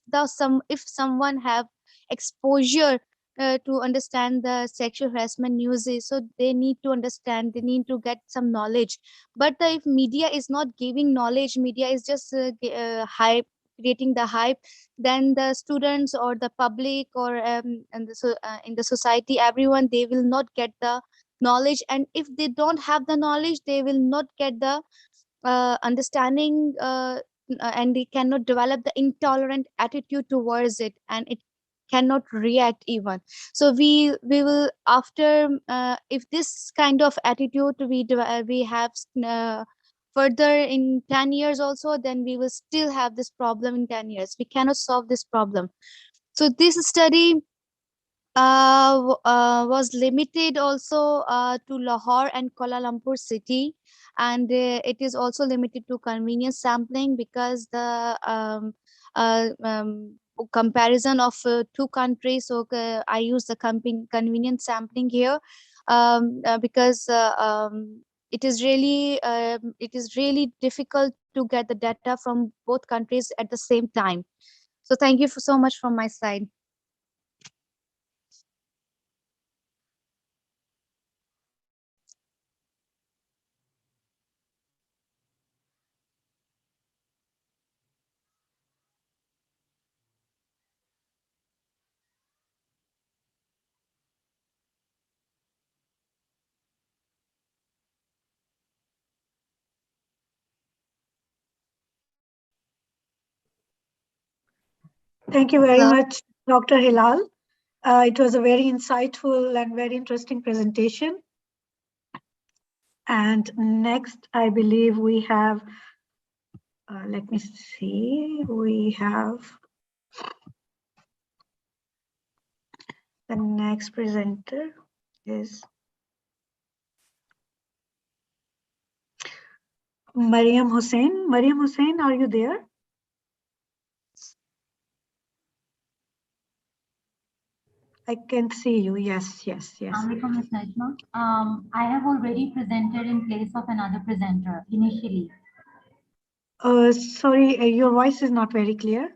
Speaker 6: someone have exposure to understand the sexual harassment news is, so they need to understand, they need to get some knowledge. But if media is not giving knowledge, media is just hype, creating the hype, then the students or the public or and in the society, everyone, they will not get the knowledge, and if they don't have the knowledge, they will not get the understanding, and they cannot develop the intolerant attitude towards it, and it cannot react even. So we will after if this kind of attitude we have further in 10 years also, then we will still have this problem in 10 years. We cannot solve this problem. So this study was limited also to Lahore and Kuala Lumpur city, and it is also limited to convenience sampling because the comparison of two countries. So I use the convenience sampling here because it is really difficult to get the data from both countries at the same time. So thank you so much from my side.
Speaker 7: Thank you very
Speaker 6: Hello?
Speaker 7: much, Dr. Hilal. It was a very insightful and very interesting presentation. And next, I believe we have, let me see, we have the next presenter is Mariam Hussain. Mariam Hussain, are you there? I can see you. Yes, yes, yes.
Speaker 4: Assalamualaikum, Ms. Najma. I have already presented in place of another presenter initially.
Speaker 7: Sorry, your voice is not very clear.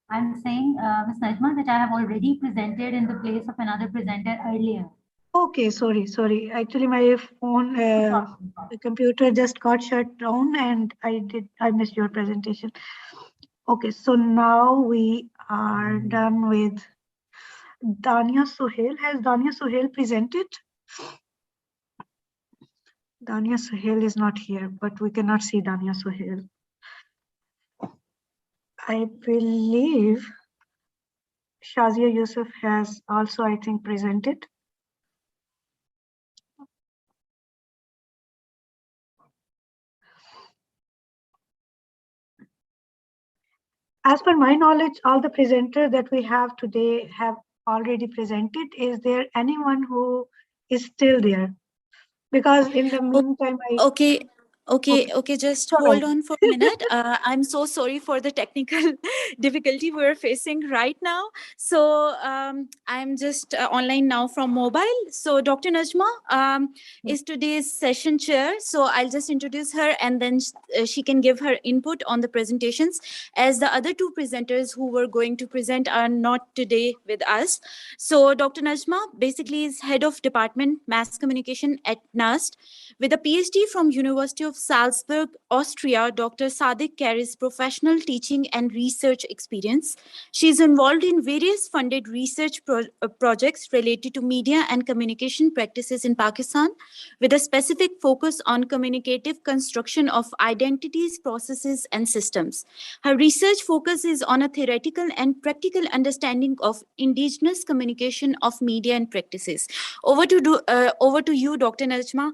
Speaker 4: I'm saying, Ms. Najma, that I have already presented in the place of another presenter earlier.
Speaker 7: Okay, sorry. Actually, my phone, the computer just got shut down and I missed your presentation. Okay, so now we are done with Dania Sohail. Has Dania Sohail presented? Dania Sohail is not here, but we cannot see Dania Sohail. I believe Shazia Yusuf has also, I think, presented. As per my knowledge, all the presenters that we have today have already presented. Is there anyone who is still there? Because in the meantime,
Speaker 8: Okay, Okay, just hold on for a minute. I'm so sorry for the technical difficulty we're facing right now. So I'm just online now from mobile. So Dr. Najma is today's session chair. So I'll just introduce her and then she can give her input on the presentations, as the other two presenters who were going to present are not today with us. So Dr. Najma basically is head of department mass communication at NUST. With a PhD from University of Salzburg, Austria, Dr. Sadiq carries professional teaching and research experience. She is involved in various funded research projects related to media and communication practices in Pakistan, with a specific focus on communicative construction of identities, processes, and systems. Her research focuses on a theoretical and practical understanding of indigenous communication of media and practices. Over to you, Dr. Najma.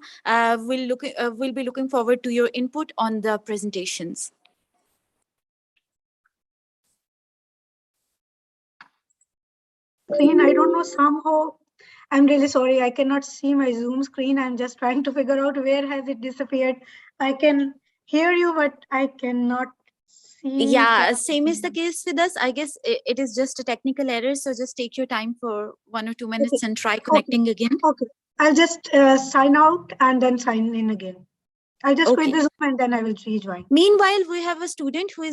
Speaker 8: We'll be looking forward to your input on the presentations.
Speaker 7: Screen, I don't know, somehow, I'm really sorry, I cannot see my Zoom screen. I'm just trying to figure out where has it disappeared. I can hear you, but I cannot see.
Speaker 8: Yeah, same is the case with us. I guess it is just a technical error. So just take your time for 1 or 2 minutes and try connecting again.
Speaker 7: Okay, I'll just sign out and then sign in again. I'll just quit the Zoom and then I will rejoin.
Speaker 8: Meanwhile, we have a student who is